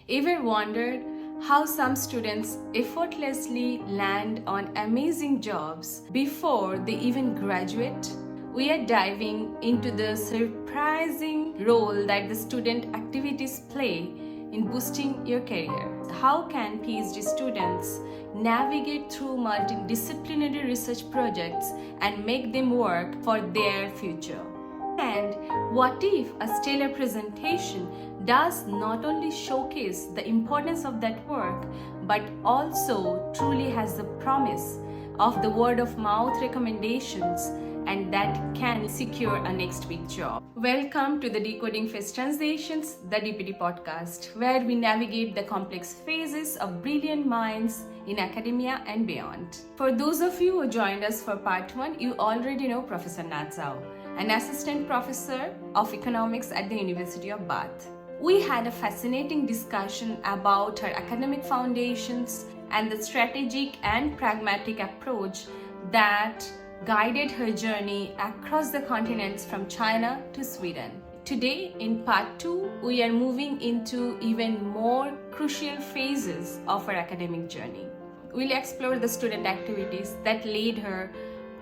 Ever wondered how some students effortlessly land on amazing jobs before they even graduate? We are diving into the surprising role that the student activities play in boosting your career. How can PhD students navigate through multidisciplinary research projects and make them work for their future? And what if a stellar presentation does not only showcase the importance of that work, but also truly has the promise of the word of mouth recommendations and that can secure a next big job? Welcome to the Decoding Face Translations, the DPT podcast, where we navigate the complex phases of brilliant minds in academia and beyond. For those of you who joined us for part 1, you already know Professor Na Zou, an assistant professor of economics at the University of Bath. We had a fascinating discussion about her academic foundations and the strategic and pragmatic approach that guided her journey across the continents from China to Sweden. Today, in part 2, we are moving into even more crucial phases of her academic journey. We'll explore the student activities that led her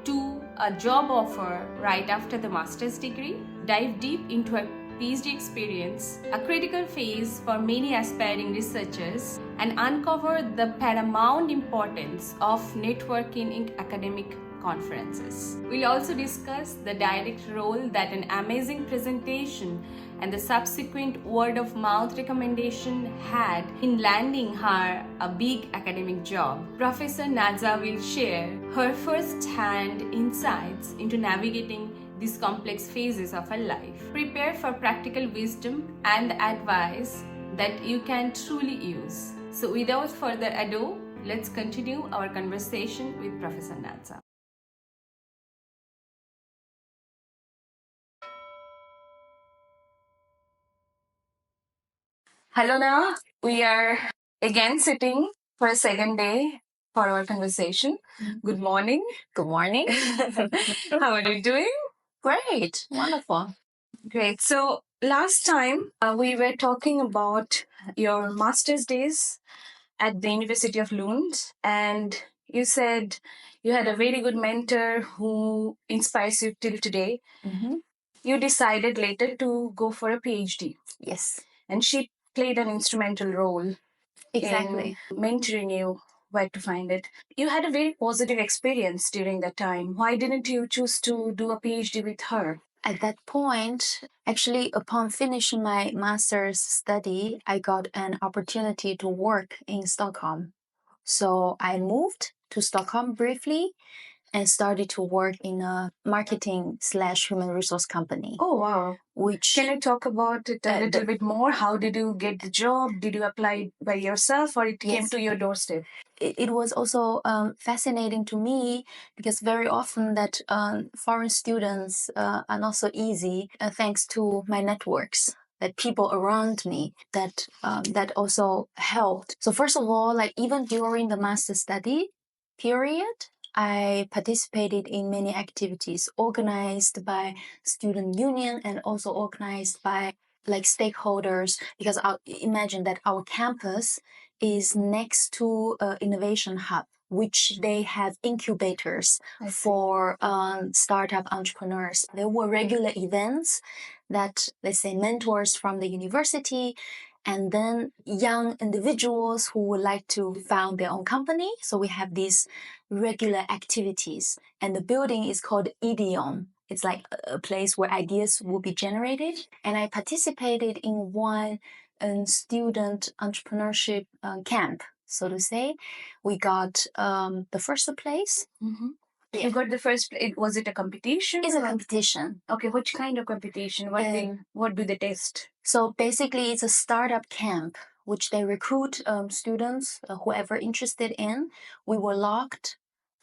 to a job offer right after the master's degree, dive deep into her PhD experience, a critical phase for many aspiring researchers, and uncover the paramount importance of networking in academic conferences. We'll also discuss the direct role that an amazing presentation and the subsequent word of mouth recommendation had in landing her a big academic job. Professor Na Zou will share her first-hand insights into navigating these complex phases of her life. Prepare for practical wisdom and advice that you can truly use. So without further ado, let's continue our conversation with Professor Na Zou. Hello Na, we are again sitting for a second day for our conversation. Good morning. Good morning. How are you doing? Great. Wonderful. Great. So last time we were talking about your master's days at the University of Lund, and you said you had a very good mentor who inspires you till today. Mm-hmm. You decided later to go for a PhD, Yes, and she played an instrumental role exactly. in mentoring you where to find it. You had a very positive experience during that time. Why didn't you choose to do a PhD with her? At that point, actually, upon finishing my master's study, I got an opportunity to work in Stockholm. So I moved to Stockholm briefly and started to work in a marketing/human resource company. Oh, wow. Which Can you talk about it a little bit more? How did you get the job? Did you apply by yourself or it came Yes. to your doorstep? It was also fascinating to me because very often that foreign students are not so easy thanks to my networks, that people around me that also helped. So first of all, like even during the master study period, I participated in many activities organized by student union and also organized by like stakeholders, because imagine that our campus is next to innovation hub, which they have incubators for startup entrepreneurs. There were regular events that, let's say, mentors from the university and then young individuals who would like to found their own company. So we have these regular activities, and the building is called IDEON. It's like a place where ideas will be generated. And I participated in one student entrepreneurship camp, so to say. We got the first place. Mm-hmm. Yeah. You got the first. Was it a competition? It's a competition. Okay, which kind of competition? What do they test? So basically, it's a startup camp which they recruit students, whoever interested in. We were locked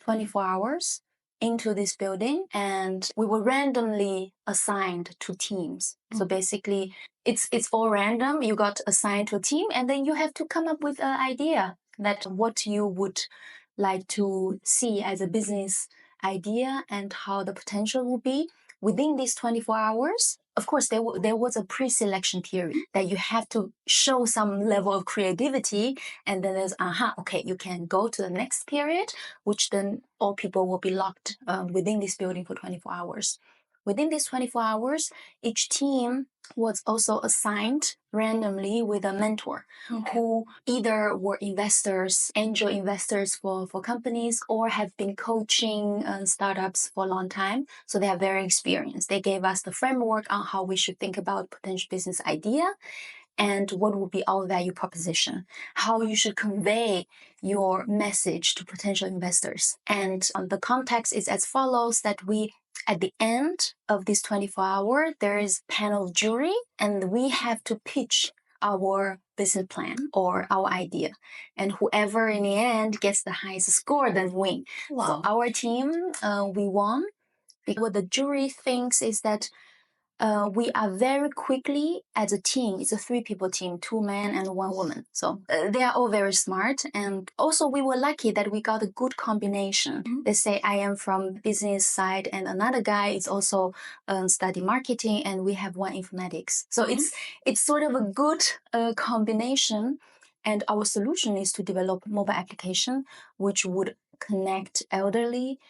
24 hours into this building and we were randomly assigned to teams. So basically it's all random. You got assigned to a team and then you have to come up with an idea that what you would like to see as a business idea and how the potential will be. Within these 24 hours, of course, there was a pre-selection period that you have to show some level of creativity, and then there's okay, you can go to the next period, which then all people will be locked within this building for 24 hours. Within these 24 hours, each team was also assigned randomly with a mentor who either were investors, angel investors for companies, or have been coaching startups for a long time. So they are very experienced. They gave us the framework on how we should think about potential business idea and what would be our value proposition, how you should convey your message to potential investors. And the context is as follows, that we, at the end of this 24 hour, there is panel jury, and we have to pitch our business plan or our idea. And whoever in the end gets the highest score then win. Wow. So our team, we won. What the jury thinks is that we are very quickly as a team. It's a 3-people team, 2 men and 1 woman. So they are all very smart. And also we were lucky that we got a good combination. They say I am from business side and another guy is also study marketing, and we have 1 informatics. So it's sort of a good combination. And our solution is to develop mobile application which would connect elderly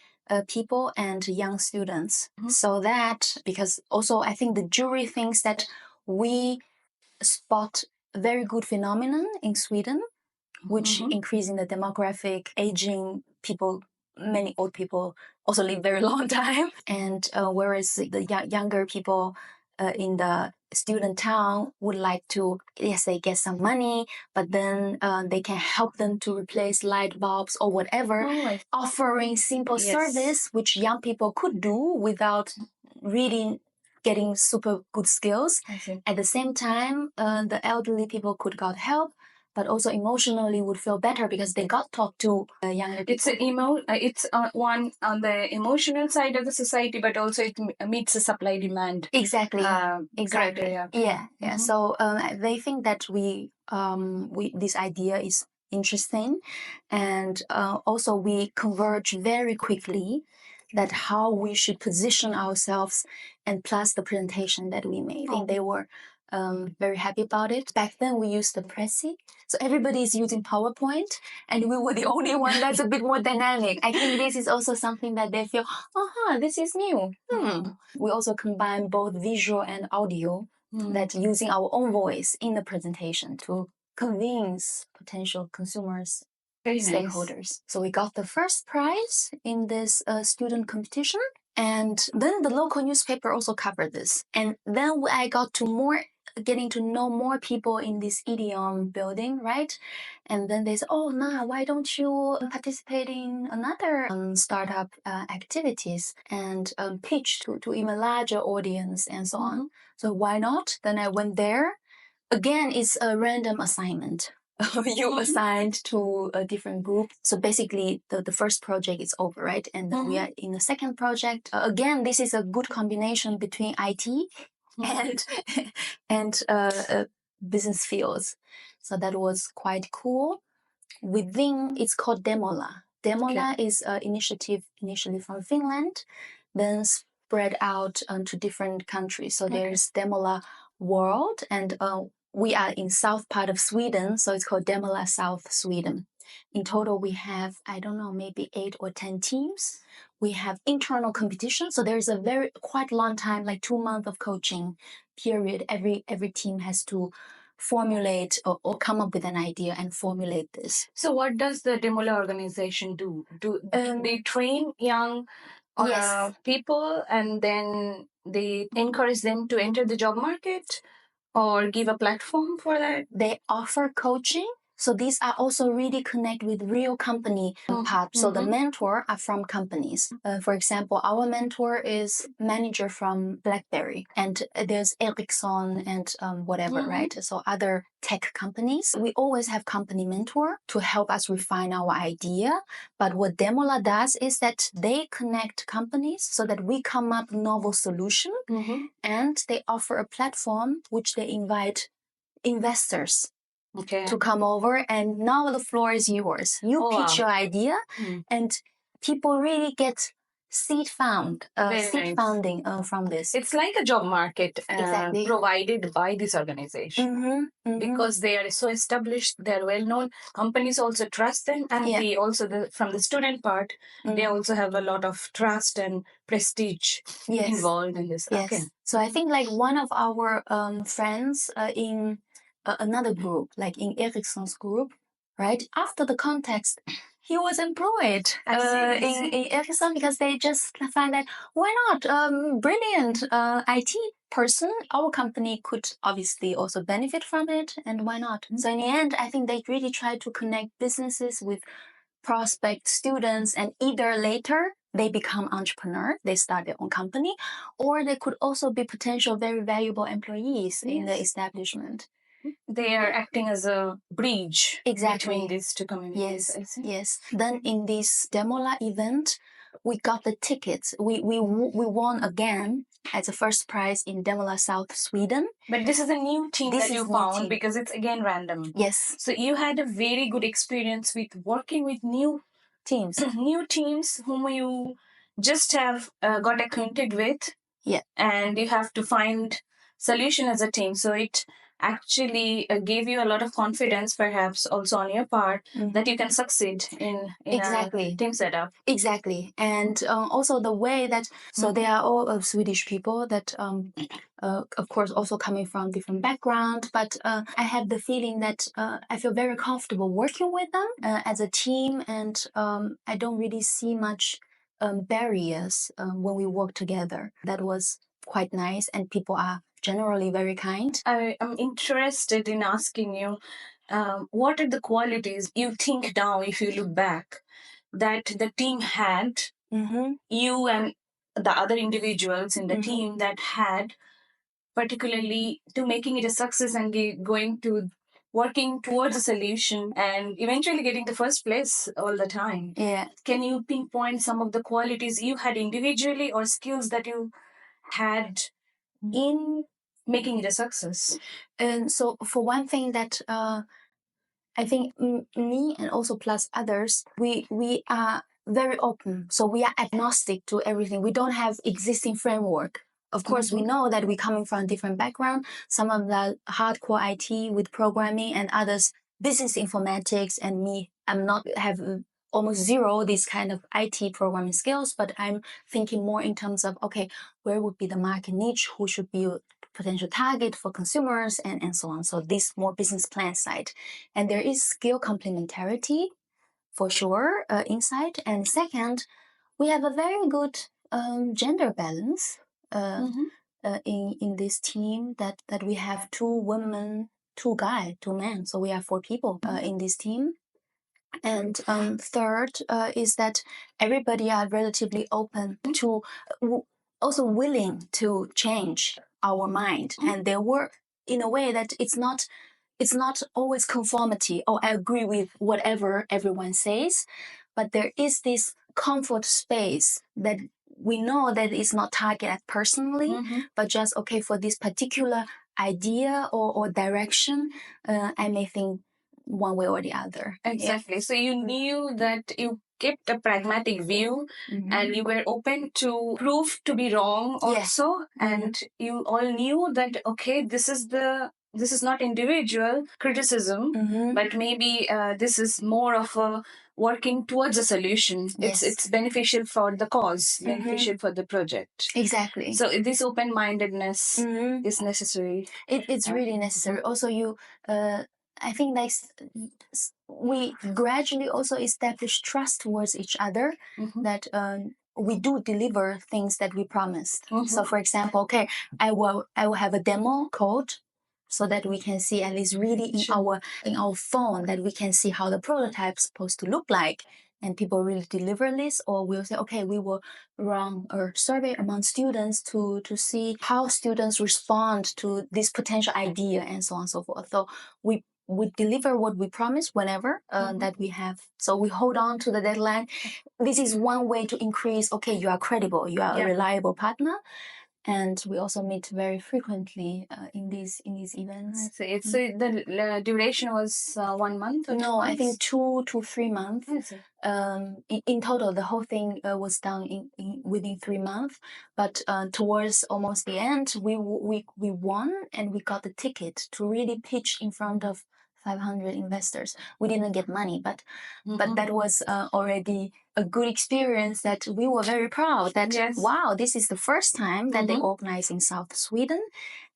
people and young students. So that, because also I think the jury thinks that we spot a very good phenomenon in Sweden, which increasing the demographic, aging people, many old people also live very long time. And whereas the younger people in the student town would like to, yes, they get some money, but then they can help them to replace light bulbs or whatever, offering simple service which young people could do without really getting super good skills. At the same time, the elderly people could got help, but also emotionally would feel better because they got talked to younger people. It's one on the emotional side of the society, but also it meets the supply demand. Exactly. Criteria. Yeah. So they think that we this idea is interesting, and also we converge very quickly that how we should position ourselves, and plus the presentation that we made. I think they were very happy about it. Back then we used the Prezi, so everybody is using PowerPoint, and we were the only one that's a bit more dynamic. I think this is also something that they feel, this is new. We also combine both visual and audio, that using our own voice in the presentation to convince potential consumers, stakeholders. Nice. So we got the first prize in this student competition, and then the local newspaper also covered this. And then I got to getting to know more people in this IDEON building, right? And then they said, Na, why don't you participate in another startup activities and pitch to even larger audience and so on. So why not? Then I went there. Again, it's a random assignment. You assigned to a different group. So basically, the first project is over, right? And we are in the second project. Again, this is a good combination between IT and business fields. So that was quite cool. Within, it's called Demola. Demola is an initiative initially from Finland, then spread out to different countries. So there's Demola World, and we are in south part of Sweden, so it's called Demola South Sweden. In total, we have, I don't know, maybe 8 or 10 teams. We have internal competition, so there's a quite long time, like 2 months of coaching period. Every team has to formulate or come up with an idea and formulate this. So what does the Demola organization do? Do they train young people, and then they encourage them to enter the job market, or give a platform for that? They offer coaching. So these are also really connect with real company part. So the mentor are from companies. For example, our mentor is manager from BlackBerry, and there's Ericsson and whatever, right? So other tech companies. We always have company mentor to help us refine our idea. But what Demola does is that they connect companies so that we come up novel solution, and they offer a platform which they invite investors to come over, and now the floor is yours. You pitch your idea, and people really get seed Very nice. funding from this. It's like a job market Exactly. provided by this organization. Because they are so established, they're well known. Companies also trust them, and Yeah. they also from the student part, they also have a lot of trust and prestige Yes. involved in this. Yes. Okay. So I think like one of our friends in another group, like in Ericsson's group, right? After the context, he was employed in Ericsson because they just find that why not? Brilliant IT person. Our company could obviously also benefit from it, and why not? So in the end, I think they really try to connect businesses with prospect students, and either later they become entrepreneur, they start their own company, or they could also be potential very valuable employees in the establishment. They are acting as a bridge between these two communities. Yes, yes. Then in this Demola event, we got the tickets. We won again as a first prize in Demola South, Sweden. But this is a new team that you found because it's again random. Yes. So you had a very good experience with working with new teams, new teams whom you just have got acquainted with. Yeah. And you have to find solution as a team. So it actually gave you a lot of confidence, perhaps also on your part, that you can succeed in a team setup. Exactly. And also the way that, so they are all Swedish people that, of course, also coming from different background, but I have the feeling that I feel very comfortable working with them as a team, and I don't really see much barriers when we work together. That was quite nice, and people are generally very kind. I am interested in asking you, what are the qualities you think now, if you look back, that the team had, you and the other individuals in the team that had, particularly to making it a success and going to working towards a solution and eventually getting the first place all the time. Yeah. Can you pinpoint some of the qualities you had individually or skills that you had in making it a success? And so for one thing that I think me and also plus others, we are very open. So we are agnostic to everything. We don't have existing framework. Of course, we know that we're coming from different background. Some of the hardcore IT with programming, and others business informatics. And me, I'm not have almost zero this kind of IT programming skills, but I'm thinking more in terms of, okay, where would be the market niche? Who should be a potential target for consumers, and so on. So this more business plan side. And there is skill complementarity for sure inside. And second, we have a very good gender balance in this team, that we have 2 women, 2 guys, 2 men. So we have 4 people in this team. And third is that everybody are relatively open to, also willing to change our mind. And they work in a way that it's not always conformity, or I agree with whatever everyone says, but there is this comfort space that we know that it's not targeted personally, but just, okay, for this particular idea or direction, I may think one way or the other. Exactly. Yeah. So you knew that you kept a pragmatic view and you were open to prove to be wrong also. And you all knew that, okay, this is not individual criticism, but maybe this is more of a working towards a solution. Yes. It's beneficial for the cause, beneficial for the project. Exactly. So this open-mindedness is necessary. It's really necessary. Also, I think like we gradually also establish trust towards each other, that we do deliver things that we promised. So for example, okay, I will have a demo code so that we can see at least really in our phone, that we can see how the prototype is supposed to look like. And people really deliver this, or we'll say, okay, we will run a survey among students to see how students respond to this potential idea, and so on and so forth. So we deliver what we promise whenever that we have. So we hold on to the deadline. This is one way to increase, okay, you are credible, you are a reliable partner. and we also meet very frequently in these events. I see. So the duration was 1 month or 2 No, months? I think 2 to 3 months. I see. In total, the whole thing was done within 3 months. But towards almost the end, we won, and we got the ticket to really pitch in front of 500 investors. We didn't get money, but that was already a good experience, that we were very proud that, Yes. wow, this is the first time that they organize in South Sweden,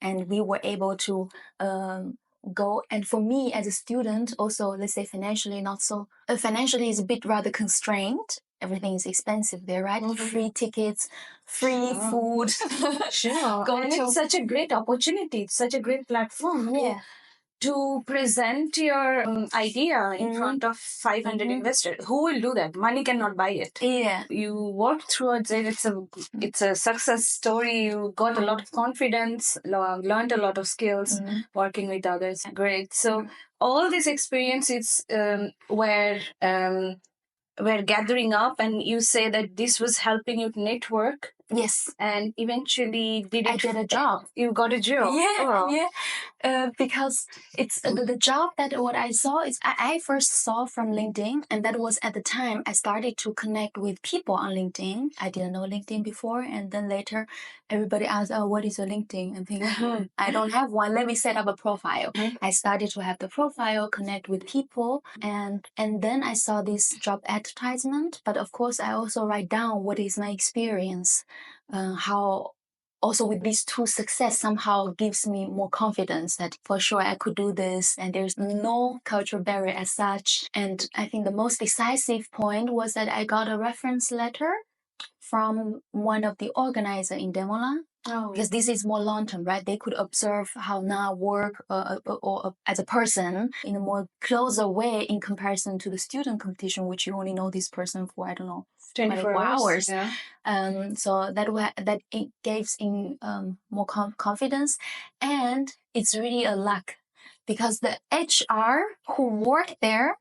and we were able to go. And for me as a student, also, let's say financially not so, financially is a bit rather constrained. Everything is expensive there, right? Free tickets, free food. Sure. And it's such a great opportunity. It's such a great platform. Yeah. To present your idea in front of 500 investors. Who will do that? Money cannot buy it. Yeah. You worked towards it. It's a success story. You got a lot of confidence, learned a lot of skills working with others. Great. So all this experience is where we're gathering up, and you say that this was helping you to network. Yes. And eventually I did a job. You got a job. Yeah, yeah. Because it's the job that what I saw is I first saw from LinkedIn, and that was at the time I started to connect with people on LinkedIn. I didn't know LinkedIn before, and then later everybody asked, "Oh, what is a LinkedIn?" I'm thinking, I don't have one. Let me set up a profile. I started to have the profile, connect with people, and then I saw this job advertisement. But of course, I also write down what is my experience, how. Also, with these two success somehow gives me more confidence that for sure I could do this, and there's no cultural barrier as such. And I think the most decisive point was that I got a reference letter from one of the organizer in Denmark. Because this is more long-term, right? They could observe how Na work or as a person in a more closer way in comparison to the student competition, which you only know this person for, I don't know, 24 hours. Yeah. So that it gives in more confidence, and it's really a luck, because the HR who worked there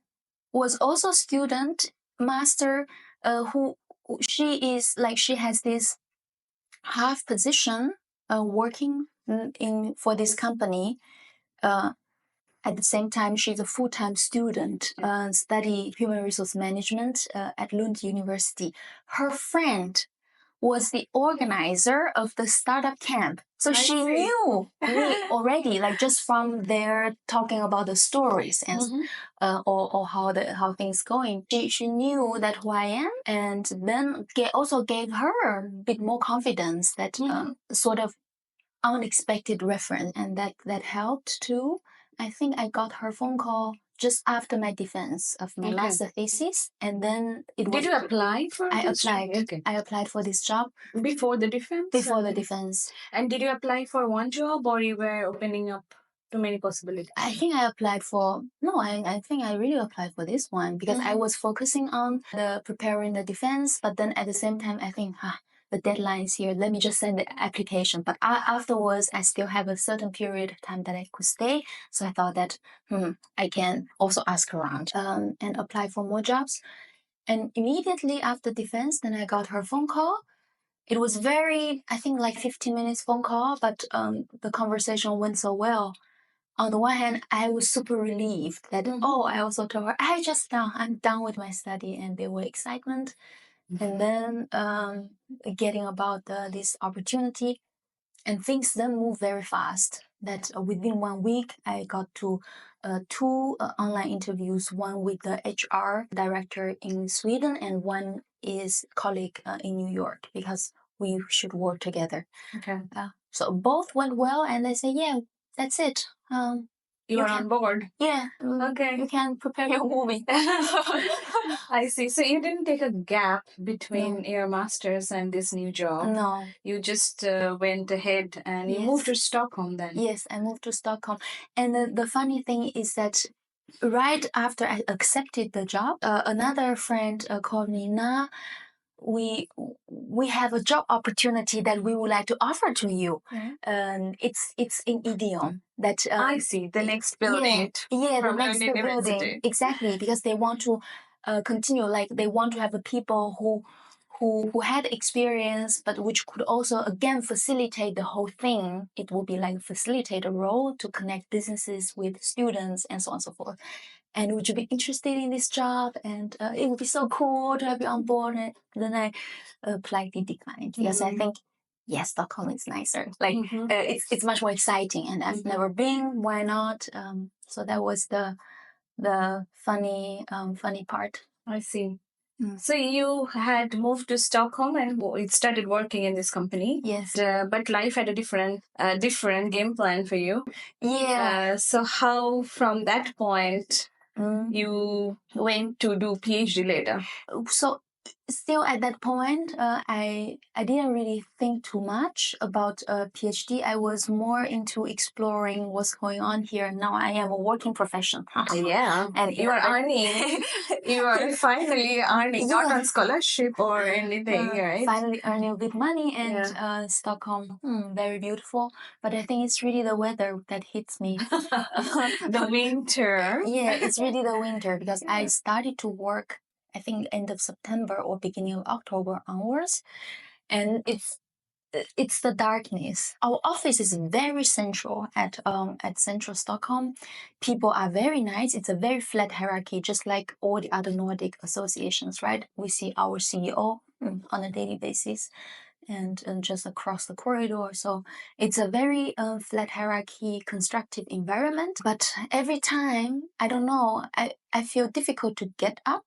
was also student master, who she has this half position working for this company. At the same time, she's a full-time student, study human resource management at Lund University. Her friend was the organizer of the startup camp. So she knew me already, like just from there talking about the stories and or how things going. She knew that who I am, and then also gave her a bit more confidence, that sort of unexpected reference, and that helped too. I think I got her phone call just after my defense of my master thesis, and then Did you apply for this? I applied for this job before the defense. Before the defense. And did you apply for one job, or you were opening up too many possibilities? I think I applied for I think I really applied for this one, because I was focusing on preparing the defense, but then at the same time I think the deadline is here. Let me just send the application. But afterwards, I still have a certain period of time that I could stay. So I thought that I can also ask around and apply for more jobs. And immediately after defense, then I got her phone call. It was I think like 15 minutes phone call, but the conversation went so well. On the one hand, I was super relieved that, I also told her, I'm done with my study, and there were excitement. And then getting about this opportunity, and things then move very fast. That within 1 week, I got to 2 online interviews, one with the HR director in Sweden, and one is colleague in New York, because we should work together. Okay. So both went well, and they say, yeah, that's it. You are on board. Yeah. Okay. You can prepare your movie. I see. So you didn't take a gap between your master's and this new job. No. You just went ahead and you moved to Stockholm then. Yes, I moved to Stockholm. And the funny thing is that right after I accepted the job, another friend called me, Na, we have a job opportunity that we would like to offer to you. It's in IDEON. That I see, the next building. Yeah, the next building. Exactly, because they want to continue. Like they want to have the people who who had experience, but which could also again facilitate the whole thing. It would be like a facilitator role to connect businesses with students and so on and so forth. And would you be interested in this job? And it would be so cool to have you on board. And then I politely declined because I think, yes, Stockholm is nicer. Like it's much more exciting, and I've never been. Why not? So that was the funny part. I see. So you had moved to Stockholm and started working in this company. Yes. But life had a different game plan for you. Yeah. So how from that point you went to do PhD later? So still at that point, I didn't really think too much about PhD. I was more into exploring what's going on here. Now I am a working profession. Yeah, and you are earning. You are finally earning, not on scholarship or anything, right? Finally earning good money, and Stockholm, very beautiful. But I think it's really the weather that hits me. The winter. Yeah, it's really the winter because I started to work, I think, end of September or beginning of October onwards, and it's the darkness. Our office is very central at central Stockholm. People are very nice. It's a very flat hierarchy, just like all the other Nordic associations, right? We see our CEO on a daily basis, and just across the corridor. So it's a very flat hierarchy, constructive environment. But every time, I don't know, I feel difficult to get up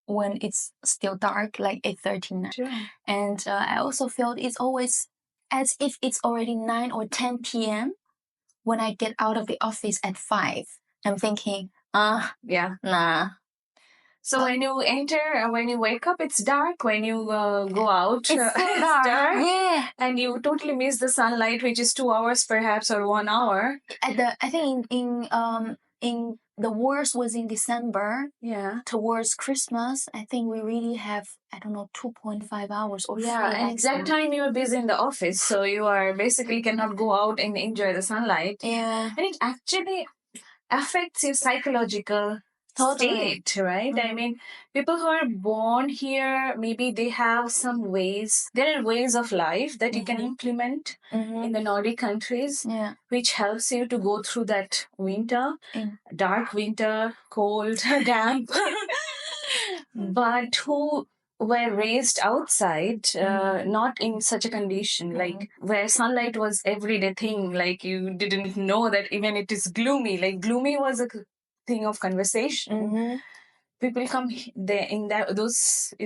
when it's still dark, like 8:30. Sure. And I also feel it's always as if it's already 9 or 10 p.m. when I get out of the office at 5. I'm thinking, nah. So when you enter, when you wake up, it's dark. When you go out, it's dark. Yeah. And you totally miss the sunlight, which is 2 hours perhaps or 1 hour. I think in the worst was in December. Yeah. Towards Christmas, I think we really have, I don't know, 2.5 hours or 3. And that time you are busy in the office, so you are basically cannot go out and enjoy the sunlight. Yeah. And it actually affects your psychological state, right? I mean, people who are born here, maybe they have some ways. There are ways of life that you can implement in the Nordic countries, which helps you to go through that winter, dark winter, cold, damp. But who were raised outside, not in such a condition, like where sunlight was everyday thing, like you didn't know that even it is gloomy. Like gloomy was a thing of conversation. People come there in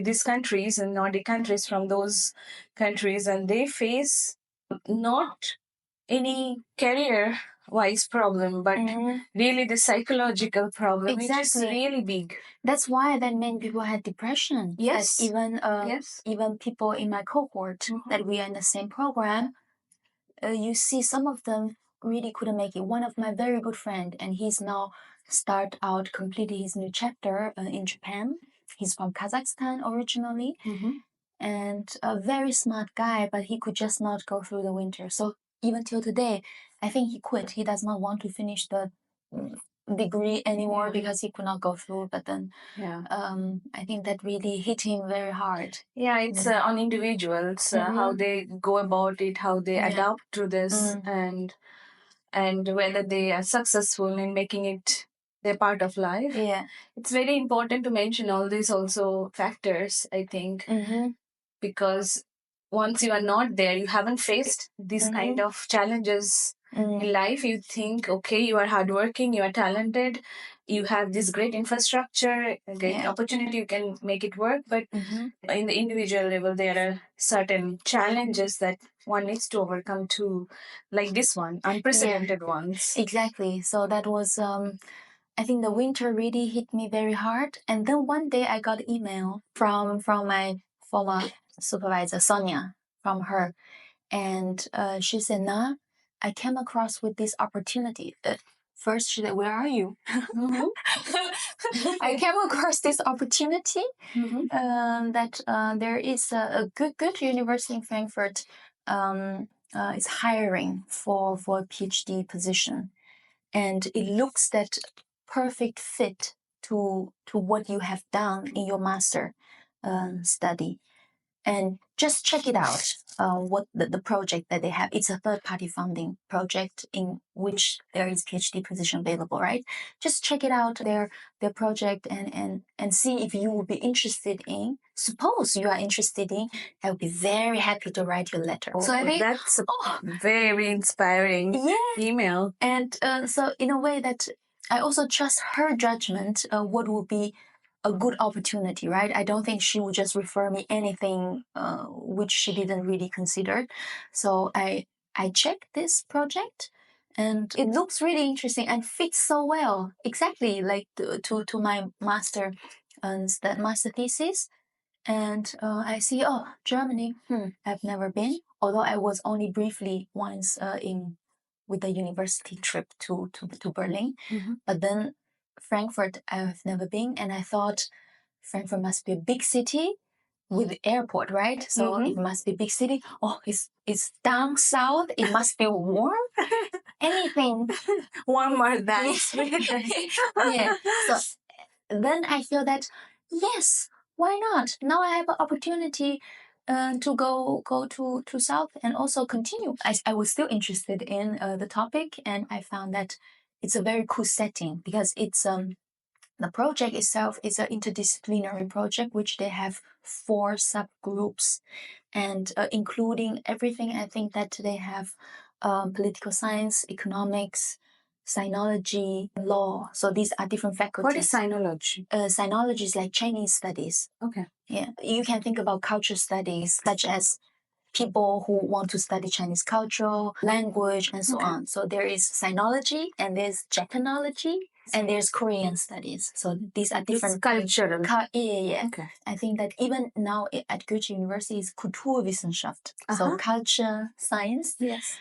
these countries and Nordic countries from those countries, and they face not any career wise problem, but really the psychological problem, which is really big. That's why then many people had depression. Yes. Even people in my cohort that we are in the same program, you see some of them really couldn't make it. One of my very good friend, and he's now completed his new chapter in Japan. He's from Kazakhstan originally, and a very smart guy, but he could just not go through the winter. So even till today, I think he quit. He does not want to finish the degree anymore because he could not go through. But then I think that really hit him very hard. Yeah, it's on individuals, how they go about it, how they adapt to this, and whether they are successful in making it their part of life. Yeah, it's very important to mention all these also factors, I think, because once you are not there, you haven't faced these kind of challenges in life. You think, okay, you are hardworking, you are talented, you have this great infrastructure, a great opportunity, you can make it work. But in the individual level, there are certain challenges that one needs to overcome too, like this one, unprecedented ones. Exactly. So that was, I think the winter really hit me very hard. And then one day I got an email from my former supervisor, Sonia, from her. And she said, "Na, I came across with this opportunity." First, she said, "Where are you?" I came across this opportunity that there is a good university in Frankfurt is hiring for a PhD position, and it looks that perfect fit to what you have done in your master study. and just check it out. What the project that they have. It's a third-party funding project in which there is PhD position available, right? Just check it out, their project, and see if you would be interested in. Suppose you are interested in, I would be very happy to write your letter. So I think that's a very inspiring email. And so in a way that I also trust her judgment, what would be a good opportunity, right? I don't think she would just refer me anything which she didn't really consider. So I checked this project, and it looks really interesting and fits so well, exactly like to my master thesis. And I see, Germany. I've never been, although I was only briefly once with a university trip to Berlin. But then Frankfurt, I've never been, and I thought Frankfurt must be a big city with airport, right? So it must be a big city. Oh, it's down south. It must be warm. Anything warmer than yeah. So then I feel that yes, why not? Now I have an opportunity to go to South and also continue. I was still interested in the topic, and I found that it's a very cool setting because it's the project itself is an interdisciplinary project which they have 4 subgroups, and including everything. I think that they have political science, economics, sinology, law. So these are different faculties. What is sinology? Sinology is like Chinese studies. Okay. Yeah. You can think about culture studies, such as people who want to study Chinese culture, language, and so on. So there is sinology, and there's Japanology, and there's Korean studies. So these are different. It's cultural. Yeah. Okay. I think that even now at Goethe University is Kulturwissenschaft. So culture, science. Yes.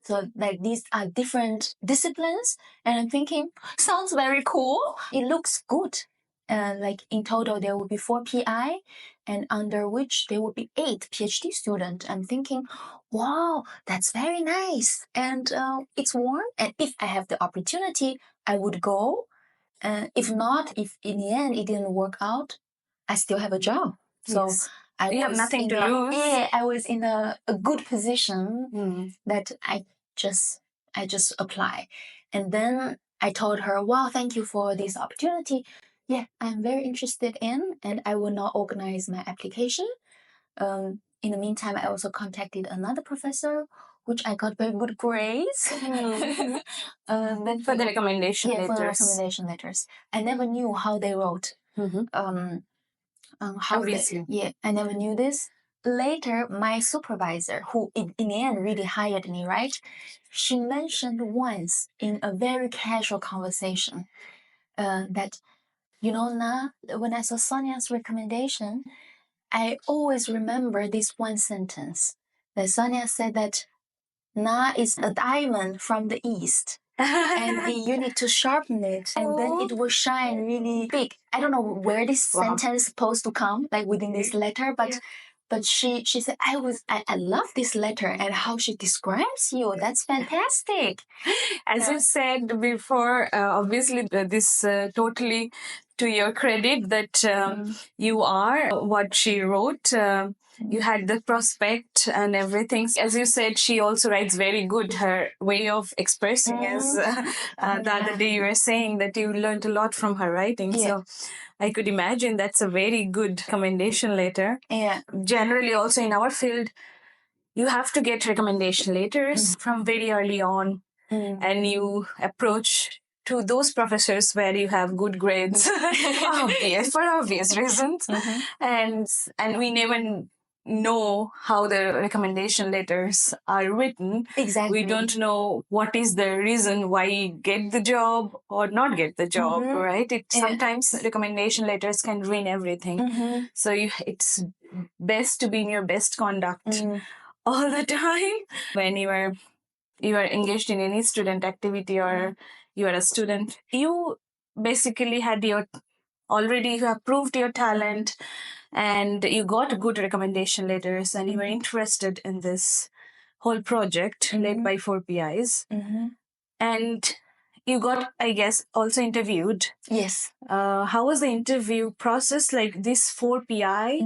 So like these are different disciplines, and I'm thinking, sounds very cool. It looks good. Like in total, there will be 4 PI, and under which there will be 8 PhD students. I'm thinking, wow, that's very nice. And it's warm. And if I have the opportunity, I would go. If not, if in the end it didn't work out, I still have a job. So you have nothing to lose. Yeah, I was in a good position that I just apply. And then I told her, wow, thank you for this opportunity. Yeah, I'm very interested in, and I will now organize my application. In the meantime, I also contacted another professor, which I got very good grades. Then for the recommendation letters. For the recommendation letters. I never knew how they wrote. Obviously. I never knew this. Later, my supervisor, who in the end really hired me, right? She mentioned once in a very casual conversation that, Na, when I saw Sonia's recommendation, I always remember this one sentence that Sonia said that Na is a diamond from the east. And you need to sharpen it, and then it will shine really big. I don't know where this sentence is supposed to come, like within this letter, but she said, I love this letter and how she describes you. That's fantastic. As you said before, obviously this totally to your credit that you are what she wrote. You had the prospect and everything. As you said, she also writes very good. Her way of expressing is the other day you were saying that you learned a lot from her writing. So I could imagine that's a very good recommendation letter. Yeah. Generally, also in our field, you have to get recommendation letters from very early on, and you approach to those professors where you have good grades, for obvious reasons, and we never know how the recommendation letters are written. Exactly. We don't know what is the reason why you get the job or not get the job, right? Sometimes recommendation letters can ruin everything. So it's best to be in your best conduct all the time when you are engaged in any student activity or you are a student. You basically had you have proved your talent, and you got good recommendation letters, and you were interested in this whole project led by 4 PIs. And you got, I guess, also interviewed. Yes. How was the interview process? Like this 4 PI,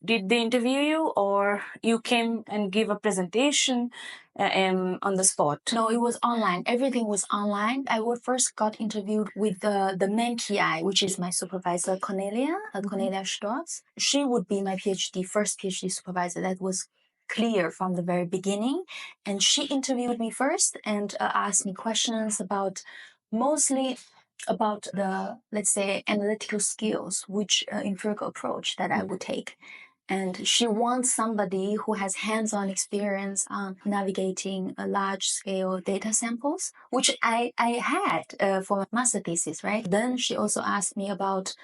did they interview you or you came and gave a presentation on the spot? No, it was online. Everything was online. I would first got interviewed with the main PI, which is my supervisor, Cornelia, Cornelia Stotz. She would be my first PhD supervisor. That was clear from the very beginning. And she interviewed me first and asked me questions mostly about the, let's say, analytical skills, which empirical approach that I would take. And she wants somebody who has hands-on experience on navigating large-scale data samples, which I had for my master thesis, right? Then she also asked me about,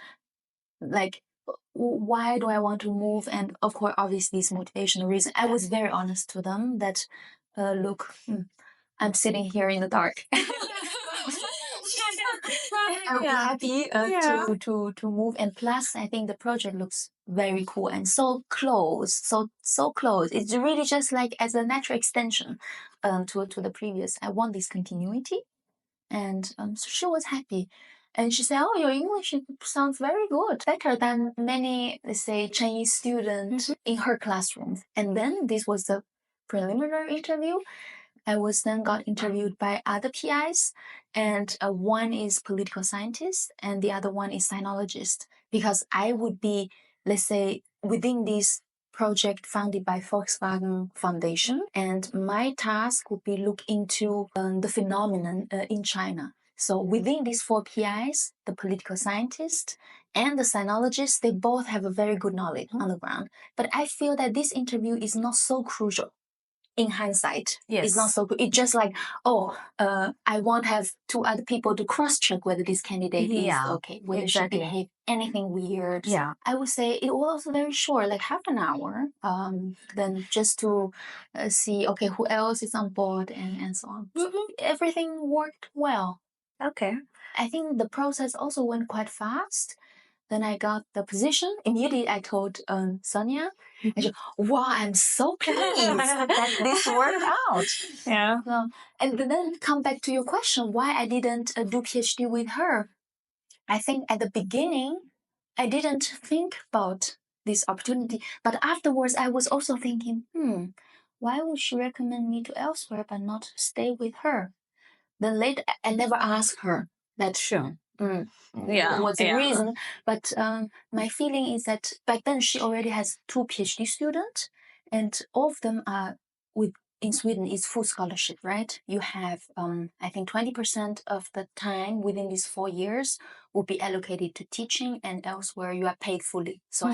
like, why do I want to move? And of course, obviously, this motivational reason. I was very honest to them that, look, I'm sitting here in the dark. I would be happy to move. And plus, I think the project looks very cool and so close, so close. It's really just like as a natural extension to the previous. I want this continuity, and so she was happy. And she said, "Oh, your English sounds very good, better than many, let's say, Chinese students in her classroom." And then this was the preliminary interview. I was then got interviewed by other PIs, and one is political scientist and the other one is sinologist, because I would be, let's say, within this project funded by Volkswagen Foundation, and my task would be look into the phenomenon in China. So within these 4 PIs, the political scientist and the sinologist, they both have a very good knowledge on the ground. But I feel that this interview is not so crucial. In hindsight, it's not so good. It's just like, I won't have 2 other people to cross-check whether this candidate is okay, whether she behave anything weird. Yeah. I would say it was very short, like half an hour, then just to see, okay, who else is on board and so on. So everything worked well. Okay. I think the process also went quite fast. Then I got the position. Immediately I told Sonia, and she, wow, I'm so pleased that this worked out. Yeah. And then come back to your question, why I didn't do PhD with her. I think at the beginning, I didn't think about this opportunity. But afterwards, I was also thinking, why would she recommend me to elsewhere but not stay with her? Then later, I never asked her that. Sure. What's the reason? But my feeling is that back then she already has 2 PhD students, and all of them are in Sweden is full scholarship, right? You have, I think 20% of the time within these 4 years will be allocated to teaching, and elsewhere you are paid fully. So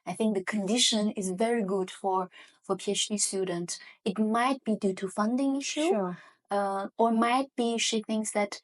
I think the condition is very good for PhD students. It might be due to funding issue, or might be she thinks that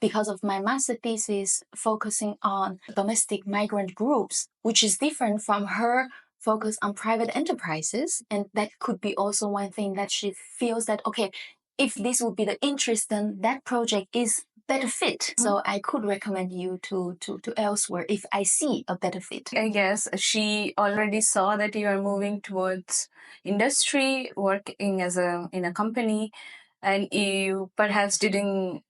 because of my master thesis focusing on domestic migrant groups, which is different from her focus on private enterprises. And that could be also one thing that she feels that, okay, if this would be the interest, then that project is better fit. So I could recommend you to elsewhere if I see a better fit. I guess she already saw that you are moving towards industry, working in a company, and you perhaps didn't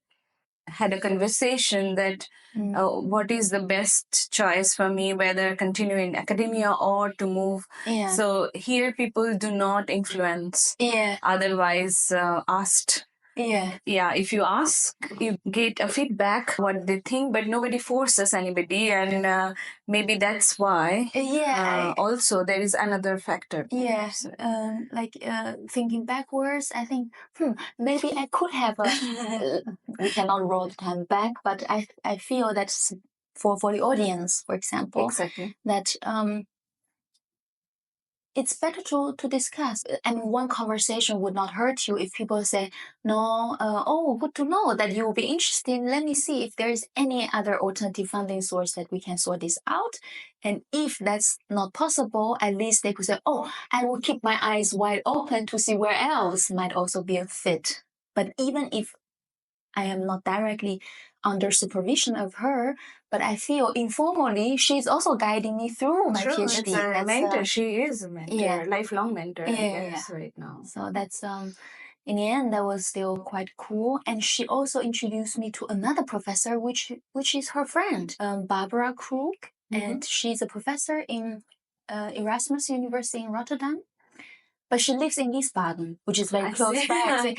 had a conversation that what is the best choice for me, whether continue in academia or to move. So here people do not influence. Otherwise asked. If you ask, you get a feedback what they think, but nobody forces anybody, and maybe that's why. Also there is another factor. Thinking backwards, I think maybe I could have we cannot roll the time back, but I feel that for the audience, for example, that it's better to discuss. I mean, one conversation would not hurt you if people say, no, good to know that you will be interested. Let me see if there is any other alternative funding source that we can sort this out. And if that's not possible, at least they could say, I will keep my eyes wide open to see where else might also be a fit. But even if I am not directly under supervision of her, but I feel informally she's also guiding me through my PhD. It's a mentor. She is a mentor, lifelong mentor, I guess, right now. So that's in the end, that was still quite cool. And she also introduced me to another professor, which is her friend, Barbara Krug. And she's a professor in Erasmus University in Rotterdam. But she lives in Wiesbaden, which is very close by.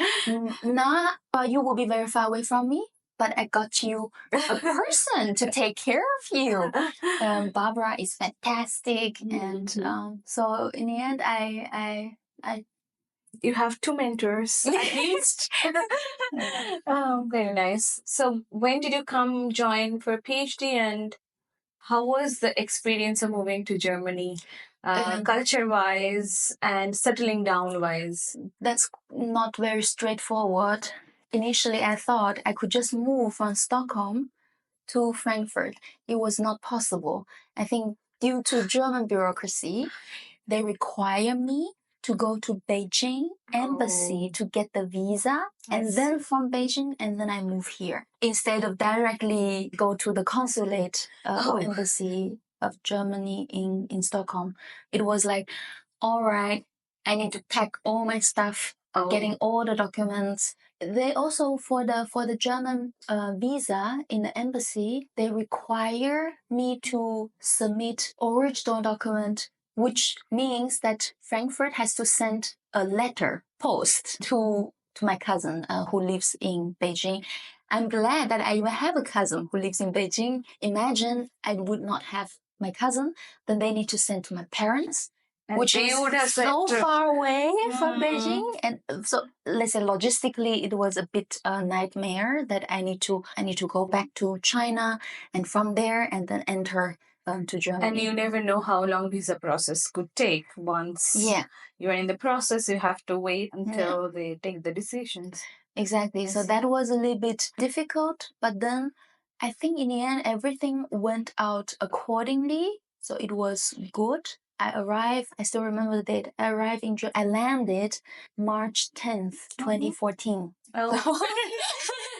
Nah, you will be very far away from me, but I got you a person to take care of you. Barbara is fantastic, and so in the end, I you have two mentors at least. Oh, very nice. So when did you come join for a PhD, and how was the experience of moving to Germany, culture-wise and settling down-wise? That's not very straightforward. Initially, I thought I could just move from Stockholm to Frankfurt. It was not possible. I think due to German bureaucracy, they require me to go to Beijing embassy to get the visa, and then from Beijing, and then I move here instead of directly go to the consulate or embassy of Germany in Stockholm. It was like, all right, I need to pack all my stuff, getting all the documents. They also for the German visa in the embassy, they require me to submit original document, which means that Frankfurt has to send a letter post to my cousin who lives in Beijing. I'm glad that I even have a cousin who lives in Beijing. Imagine I would not have my cousin, then they need to send to my parents, which is so far away from Beijing. And so let's say logistically it was a bit a nightmare that I need to go back to China, and from there and then enter to Germany. And you never know how long visa process could take. Once you're in the process, you have to wait until they take the decisions. Exactly. So that was a little bit difficult, but then I think in the end everything went out accordingly. So it was good. I arrived, I still remember the date. I arrived I landed March 10th, 2014.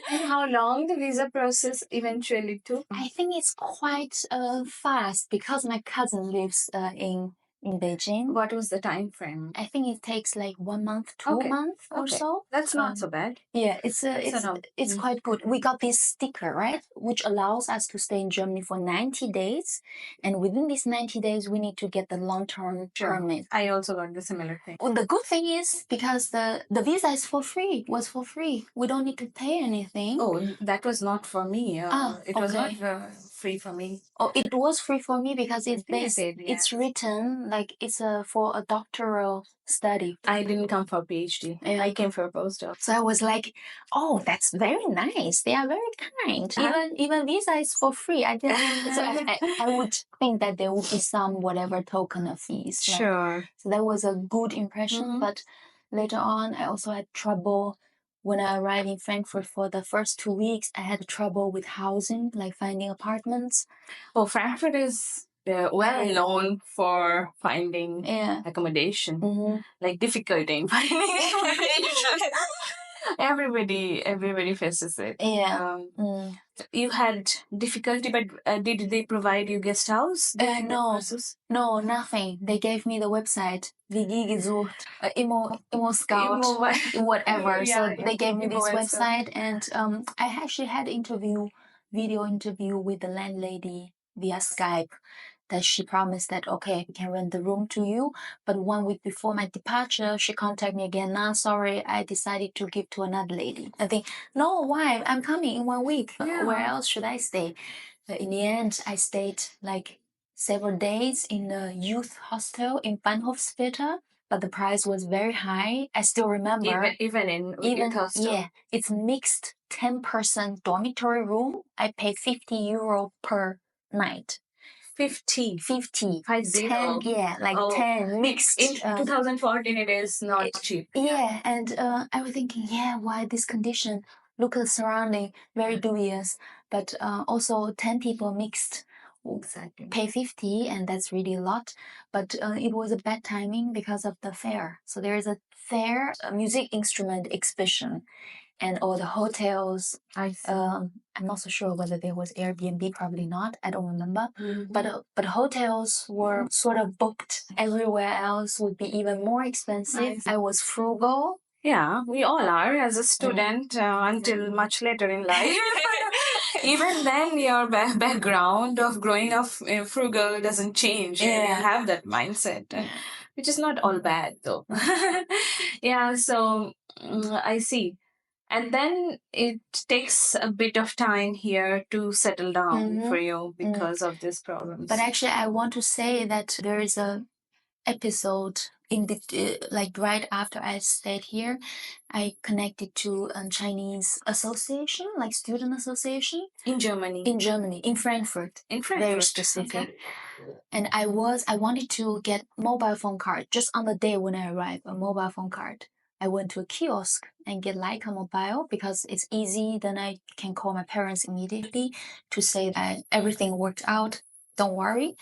And how long the visa process eventually took? I think it's quite fast because my cousin lives in Beijing. What was the time frame? I think it takes like 1 month, 2 months or so. That's not so bad. Yeah, it's quite good. We got this sticker, right, which allows us to stay in Germany for 90 days, and within these 90 days, we need to get the long-term permit. I also got the similar thing. Well, the good thing is because the visa is for free. Was for free. We don't need to pay anything. Oh, that was not for me. It was not free for me. Oh, it was free for me because it's written like it's for a doctoral study. I didn't come for a PhD. I came for a postdoc. So I was like, oh, that's very nice. They are very kind. Even visa is for free. I would think that there would be some whatever token of fees. Sure. Right? So that was a good impression. But later on, I also had trouble. When I arrived in Frankfurt for the first 2 weeks, I had trouble with housing, like finding apartments. Oh, Frankfurt is well known for finding accommodation, like difficulty in finding accommodation. Everybody faces it. Yeah. You had difficulty, but did they provide you guest house? No, nothing. They gave me the website, WG gesucht, Immo Scout, whatever. So they gave me this website, and I actually had video interview with the landlady via Skype. That she promised that, okay, we can rent the room to you. But 1 week before my departure, she contacted me again. Nah, sorry, I decided to give to another lady. I think, no, why? I'm coming in 1 week. Yeah. Where else should I stay? But in the end, I stayed like several days in a youth hostel in Bahnhofsviertel. But the price was very high. I still remember. Even in youth hostel? Yeah, it's mixed 10-person dormitory room. I pay €50 per night. 50. 10, yeah, like 10 mixed. In 2014, it is not cheap. Yeah, and I was thinking, why this condition? Look at the surrounding, very dubious. But also 10 people mixed. Exactly. Pay 50, and that's really a lot. But it was a bad timing because of the fair. So there is a fair, a music instrument exhibition. And all the hotels, I'm not so sure whether there was Airbnb, probably not. I don't remember. But hotels were sort of booked. Everywhere else would be even more expensive. I was frugal. Yeah, we all are as a student until much later in life. Even then, your background of growing up frugal doesn't change. And you have that mindset, which is not all bad though. Yeah, so I see. And then it takes a bit of time here to settle down for you because of these problems. But actually, I want to say that there is a episode in the like right after I stayed here, I connected to a Chinese association, like student association in Germany. In Frankfurt. Very specific. And I wanted to get mobile phone card just on the day when I arrived, a mobile phone card. I went to a kiosk and get Leica Mobile because it's easy. Then I can call my parents immediately to say that everything worked out. Don't worry.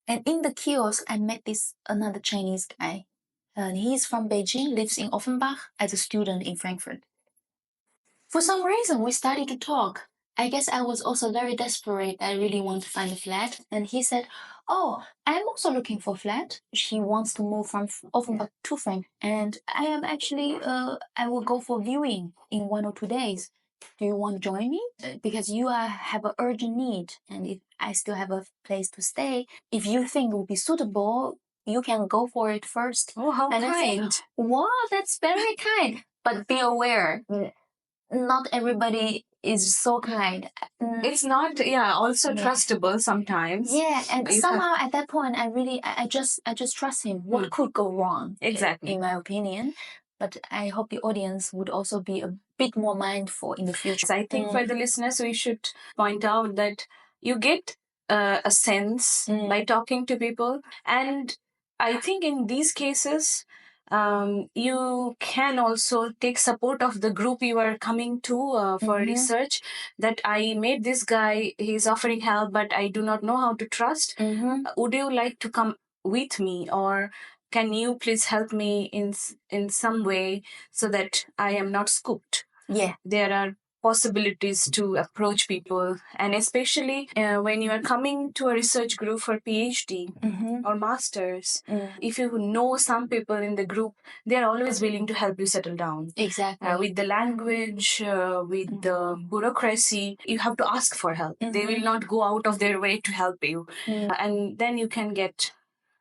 And in the kiosk, I met another Chinese guy. And he's from Beijing, lives in Offenbach as a student in Frankfurt. For some reason, we started to talk. I guess I was also very desperate. I really want to find a flat. And he said, "Oh, I'm also looking for a flat." He wants to move from Offenbach to Frankfurt. And I am actually, I will go for viewing in 1 or 2 days. Do you want to join me? Because you have an urgent need, and if I still have a place to stay, if you think it will be suitable, you can go for it first. Oh, how and kind. I say, wow, that's very kind. But be aware, not everybody is so kind. It's not, also trustable sometimes. Yeah, and somehow at that point, I just trust him. What could go wrong? Exactly. In my opinion. But I hope the audience would also be a bit more mindful in the future. So I think for the listeners, we should point out that you get a sense by talking to people. And I think in these cases, you can also take support of the group you are coming to for research. That I met this guy, he's offering help, but I do not know how to trust. Would you like to come with me, or can you please help me in some way so that I am not scooped? Yeah. There are possibilities to approach people, and especially when you are coming to a research group for PhD or masters, if you know some people in the group, they are always willing to help you settle down. Exactly. With the language, with the bureaucracy, you have to ask for help. They will not go out of their way to help you. And then you can get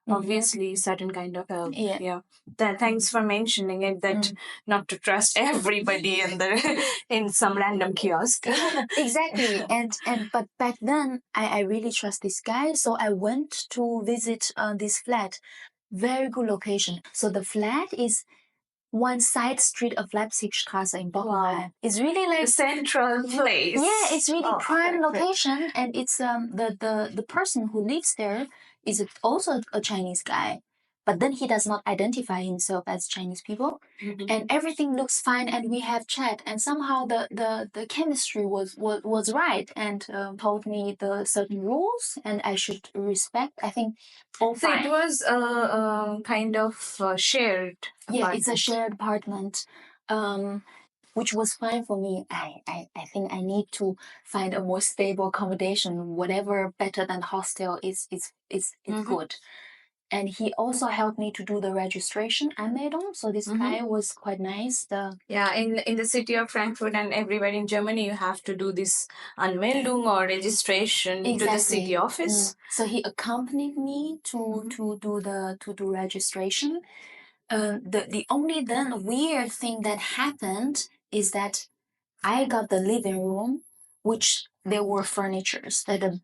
obviously certain kind of help. Thanks for mentioning it, that not to trust everybody in some random kiosk. Exactly. But back then I really trust this guy, so I went to visit this flat. Very good location. So the flat is one side street of Leipzigstraße in Bockenheim. Wow. It's really like The central place. Yeah, it's really prime location, and it's the person who lives there is also a Chinese guy, but then he does not identify himself as Chinese people, and everything looks fine, and we have chat, and somehow the chemistry was right, and told me the certain rules, and I should respect. I think all So fine. it was a kind of shared apartment. Yeah, it's a shared apartment. Which was fine for me. I think I need to find a more stable accommodation. Whatever better than hostel is good. And he also helped me to do the registration IDEON. So this guy was quite nice. In the city of Frankfurt and everywhere in Germany, you have to do this Anmeldung or registration to the city office. So he accompanied me to do registration. The only then weird thing that happened is that I got the living room, which there were furnitures, like a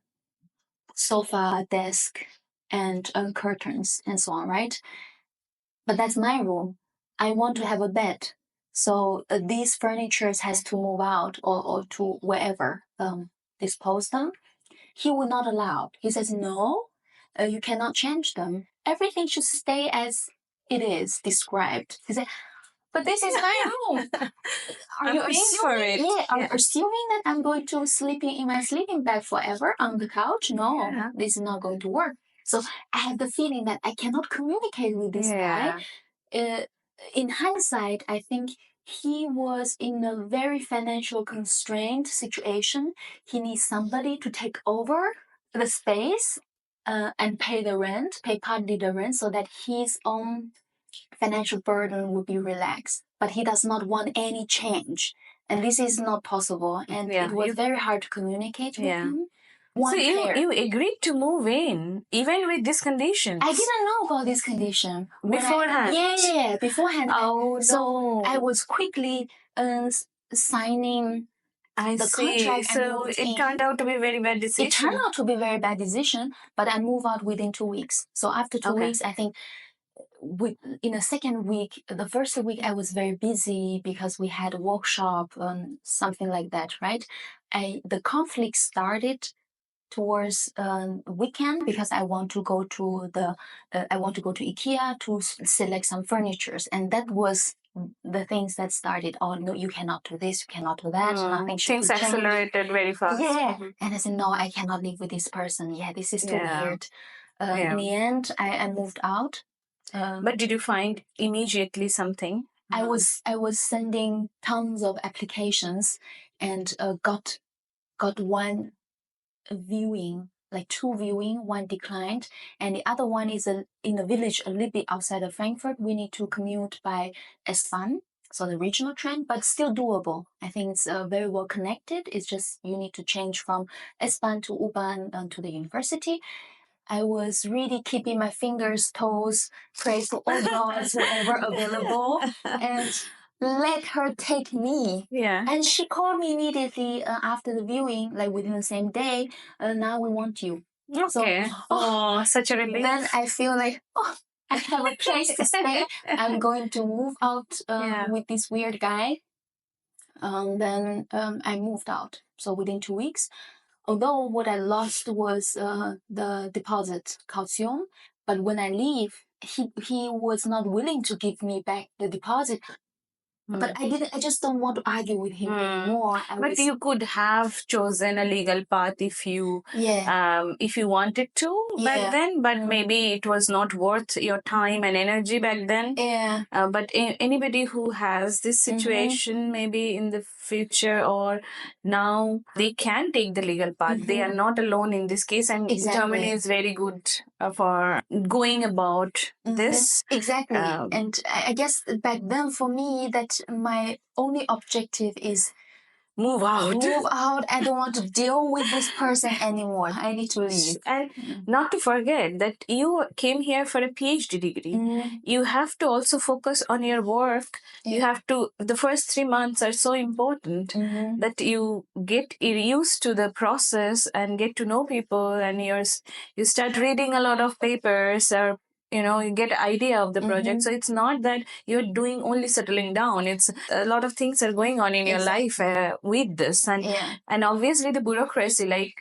sofa, desk, and curtains, and so on, right? But that's my room. I want to have a bed. So these furnitures has to move out or to wherever, dispose them. He would not allow. He says, no, you cannot change them. Everything should stay as it is described. He said, but this is my room. Are you paying for it? Yeah. Are you assuming that I'm going to sleeping in my sleeping bag forever on the couch? No, this is not going to work. So I have the feeling that I cannot communicate with this guy. In hindsight, I think he was in a very financial constrained situation. He needs somebody to take over the space and pay partly the rent, so that his own financial burden would be relaxed. But he does not want any change. And this is not possible. And it was very hard to communicate with him. So you agreed to move in, even with these conditions? I didn't know about this condition. Beforehand? Yeah, beforehand. Oh, so I was quickly signing the contract. So it turned out to be a very bad decision. It turned out to be a very bad decision, but I moved out within 2 weeks. So after 2 weeks, I think in the second week, the first week I was very busy because we had a workshop and something like that, right? The conflict started towards weekend because I want to go to IKEA to select some furnitures, and that was the things that started. Oh no, you cannot do this, you cannot do that. Nothing should Things accelerated very fast. Yeah, and I said no, I cannot live with this person. Yeah, this is too weird. In the end, I moved out. But did you find immediately something? I was sending tons of applications, and got one viewing, like 2 viewing, 1 declined, and the other one is in a village a little bit outside of Frankfurt. We need to commute by S-Bahn, so the regional train, but still doable. I think it's very well connected. It's just you need to change from S-Bahn to U-Bahn to the university. I was really keeping my fingers, toes, pray to all gods whoever available, and let her take me. Yeah. And she called me immediately after the viewing, like within the same day. Now we want you. Okay. So, such a relief. Then I feel like, I have a place to stay. I'm going to move out with this weird guy. Then I moved out. So within 2 weeks. Although what I lost was the deposit caution, but when I leave, he was not willing to give me back the deposit. But I just don't want to argue with him anymore. But you could have chosen a legal path if you wanted to back then, but maybe it was not worth your time and energy back then. Yeah. But anybody who has this situation, maybe in the future or now, they can take the legal path. They are not alone in this case, and Germany is very good for going about this. Exactly. And I guess back then for me, that my only objective is move out. I don't want to deal with this person anymore. I need to leave. And not to forget that you came here for a PhD degree. You have to also focus on your work. You have to, the first 3 months are so important that you get used to the process and get to know people, and you start reading a lot of papers, or you get an idea of the project. So it's not that you're doing only settling down. It's a lot of things are going on in your life with this. And obviously the bureaucracy, like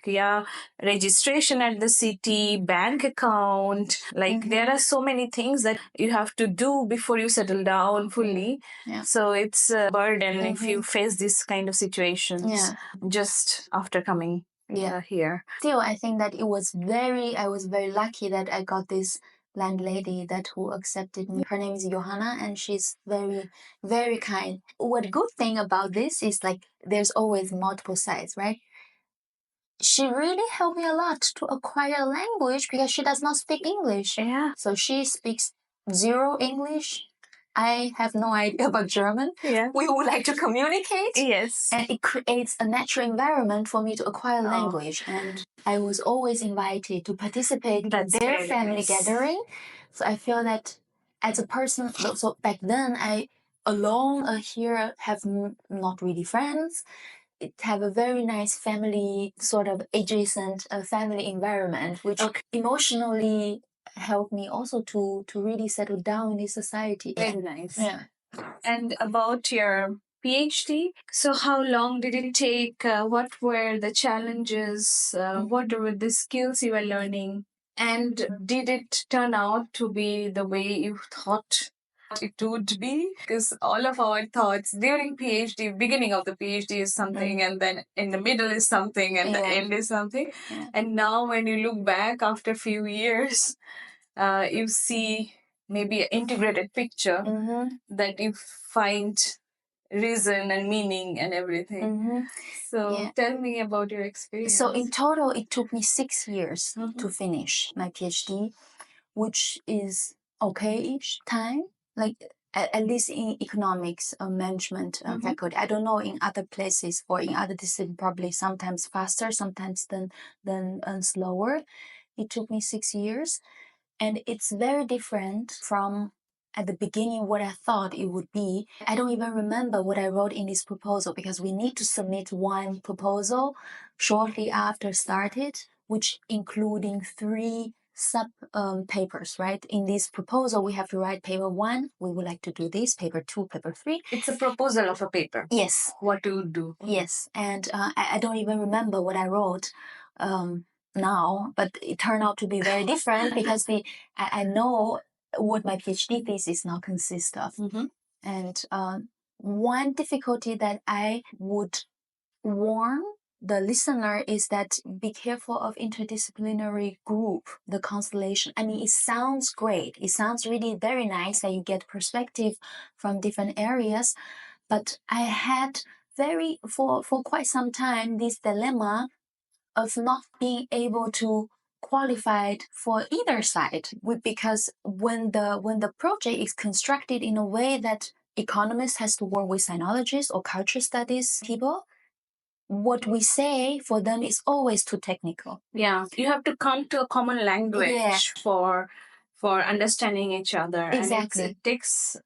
registration at the city, bank account, like there are so many things that you have to do before you settle down fully. So it's a burden if you face this kind of situations just after coming here. Still, I think that I was very lucky that I got this landlady who accepted me. Her name is Johanna, and she's very, very kind. What good thing about this is, like, there's always multiple sides, right? She really helped me a lot to acquire a language because she does not speak English. Yeah. So she speaks 0 English. I have no idea about German. Yeah. We would like to communicate. Yes. And it creates a natural environment for me to acquire language. And I was always invited to participate in their family gathering. So I feel that as a person, so back then I alone here have not really friends. It have a very nice family, sort of adjacent family environment, which emotionally helped me also to really settle down in this society. Very nice. Yeah. And about your PhD, so how long did it take? What were the challenges? What were the skills you were learning? And did it turn out to be the way you thought it would be? Because all of our thoughts during PhD, beginning of the PhD is something, and then in the middle is something, and the end is something. And now when you look back after a few years, you see maybe an integrated picture that you find reason and meaning and everything. So tell me about your experience. So in total, it took me 6 years to finish my PhD, which is okay-ish time. like at least in economics management faculty. I don't know in other places or in other disciplines, probably sometimes faster, sometimes then slower. It took me 6 years, and it's very different from at the beginning what I thought it would be. I don't even remember what I wrote in this proposal because we need to submit one proposal shortly after started, which including 3 sub papers, right? In this proposal, we have to write paper 1, we would like to do this, paper 2, paper 3. It's a proposal of a paper. Yes. What to do. Yes. And I don't even remember what I wrote now, but it turned out to be very different because I know what my PhD thesis now consists of. And one difficulty that I would warn the listener is that be careful of interdisciplinary group, the constellation. I mean, it sounds great. It sounds really very nice that you get perspective from different areas. But I had for quite some time this dilemma of not being able to qualified for either side, because when the project is constructed in a way that economists has to work with sinologists or culture studies people, what we say for them is always too technical. Yeah, you have to come to a common language for understanding each other. Exactly. And it takes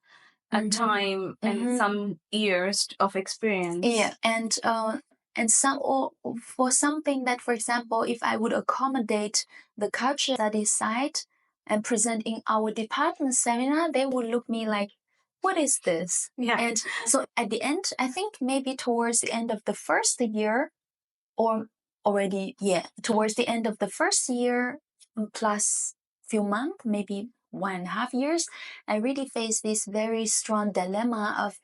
a time and some years of experience. Yeah, and some or for something that, for example, if I would accommodate the culture studies side and present in our department seminar, they would look me like, what is this? Yeah. And so at the end, I think maybe towards the end of the first year, or already, towards the end of the first year plus few months, maybe 1.5 years, I really face this very strong dilemma of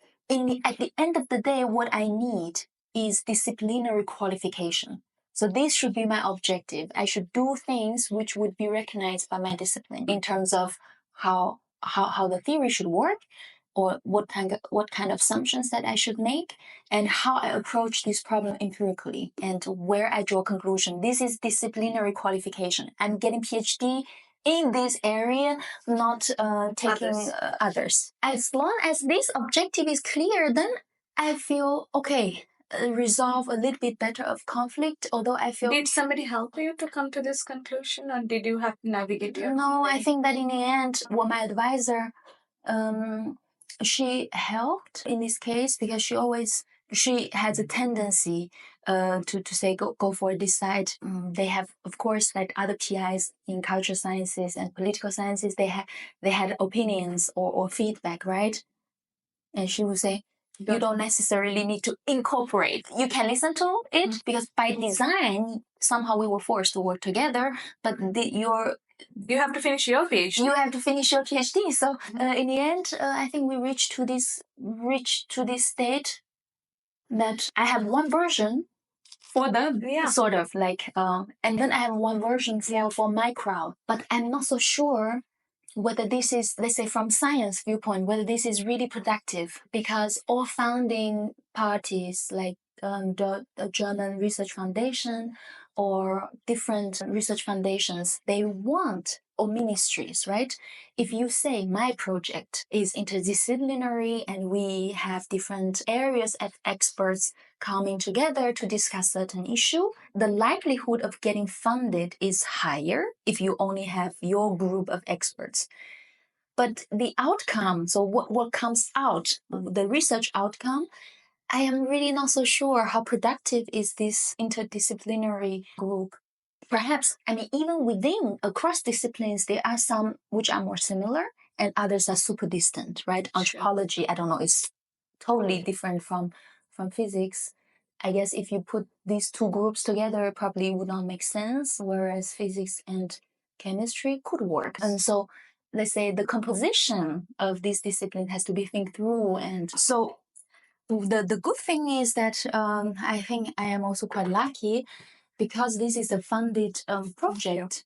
at the end of the day, what I need is disciplinary qualification. So this should be my objective. I should do things which would be recognized by my discipline in terms of how the theory should work, or what kind of assumptions that I should make, and how I approach this problem empirically, and where I draw conclusion. This is disciplinary qualification. I'm getting PhD in this area, not taking others. As long as this objective is clear, then I feel okay. Resolve a little bit better of conflict, although I feel... Did somebody help you to come to this conclusion, or did you have to navigate your... No, I think that in the end, what my advisor... she helped in this case because she has a tendency to say go for this side. They have, of course, like other PIs in cultural sciences and political sciences, they had opinions or feedback, right? And she would say, you don't necessarily need to incorporate. You can listen to it because by design, somehow we were forced to work together, but you have to finish your PhD. You have to finish your PhD. So in the end, I think we reached to this state that I have one version for them, sort of like, and then I have one version for my crowd. But I'm not so sure whether this is, let's say from science viewpoint, whether this is really productive, because all founding parties like the German Research Foundation or different research foundations, they want, or ministries, right? If you say my project is interdisciplinary and we have different areas of experts coming together to discuss certain issue, the likelihood of getting funded is higher if you only have your group of experts. But the outcome, so what comes out, the research outcome, I am really not so sure how productive is this interdisciplinary group. Perhaps, I mean, even within, across disciplines, there are some which are more similar and others are super distant, right? Sure. Anthropology, I don't know, is totally different from physics. I guess if you put these two groups together, it probably would not make sense, whereas physics and chemistry could work. And so, let's say the composition of this discipline has to be think through. And so the good thing is that I think I am also quite lucky because this is a funded project.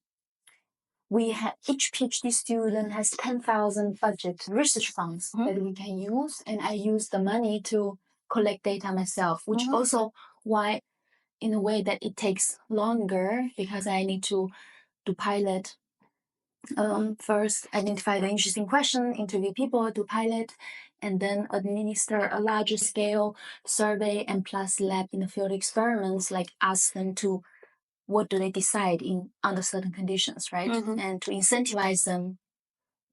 We have each PhD student has 10,000 budget research funds that we can use, and I use the money to collect data myself, which also why in a way that it takes longer because I need to do pilot First, identify the interesting question, interview people, do pilot, and then administer a larger scale survey and plus lab in the field experiments, like ask them to what do they decide in under certain conditions, right? And to incentivize them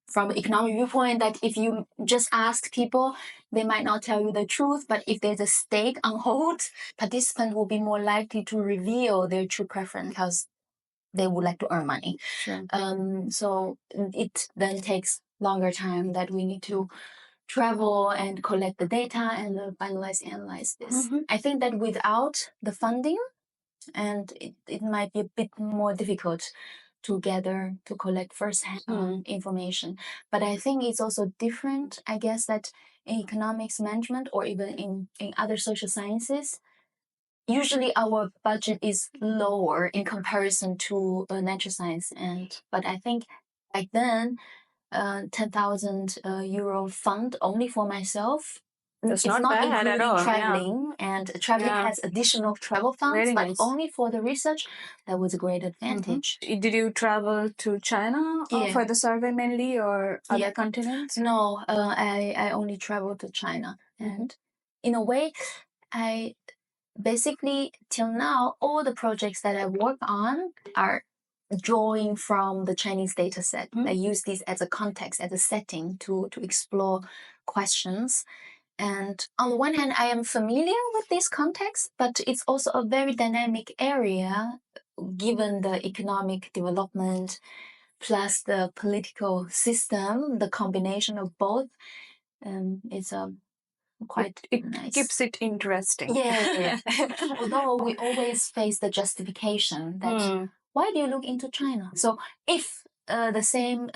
from an economic viewpoint, that if you just ask people, they might not tell you the truth, but if there's a stake on hold, participants will be more likely to reveal their true preference because they would like to earn money. Sure. So it then takes longer time that we need to travel and collect the data and finalize, analyze this. I think that without the funding, and it might be a bit more difficult to collect first-hand information. But I think it's also different, I guess, that in economics management or even in other social sciences, usually our budget is lower in comparison to natural science. But I think back then, 10,000 euro fund only for myself. It's not not bad at including all, traveling, and traveling has additional travel funds, Very but nice. only for the research. That was a great advantage. Did you travel to China for the survey mainly, or other continents? No, I only traveled to China, and in a way, I basically till now all the projects that I work on are drawing from the Chinese data set. I use this as a context, as a setting to explore questions. And on the one hand, I am familiar with this context, but it's also a very dynamic area given the economic development plus the political system. The combination of both is quite nice. Keeps it interesting. Yeah. Although we always face the justification that why do you look into China? So if the same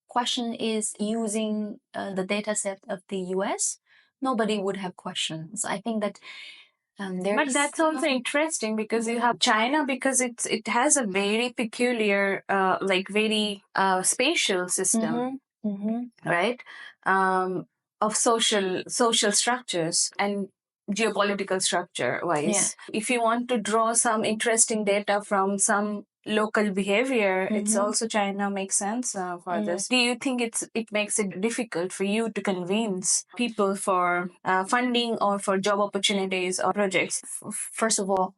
question is using the data set of the US, nobody would have questions. I think that but that's also interesting because you have China, because it has a very peculiar, very spatial system, right? Of social structures and geopolitical structure wise. If you want to draw some interesting data from some local behavior, it's also China makes sense for this. Do you think it makes it difficult for you to convince people for funding or for job opportunities or projects? First of all,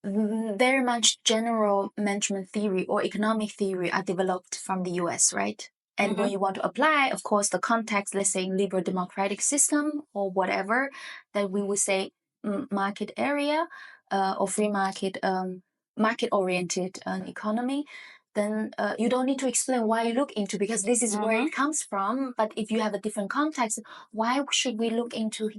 very much general management theory or economic theory are developed from the US, right? And when you want to apply, of course, the context, let's say liberal democratic system or whatever, that we would say market area or free market, market-oriented economy, then you don't need to explain why you look into, because this is where it comes from. But if you have a different context, why should we look into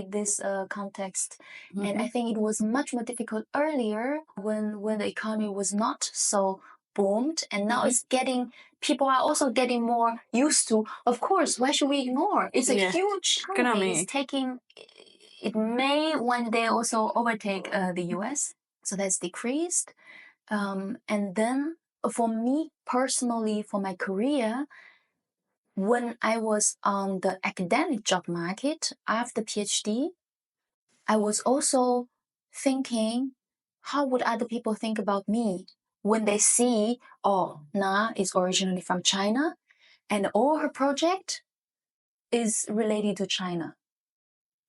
this context? And I think it was much more difficult earlier when the economy was not so boomed, and now it's getting, people are also getting more used to, of course, why should we ignore? It's a huge economy. It's taking, it may one day also overtake the US. So that's decreased. And then for me personally, for my career, when I was on the academic job market after PhD, I was also thinking, how would other people think about me when they see, oh, Na is originally from China and all her project is related to China.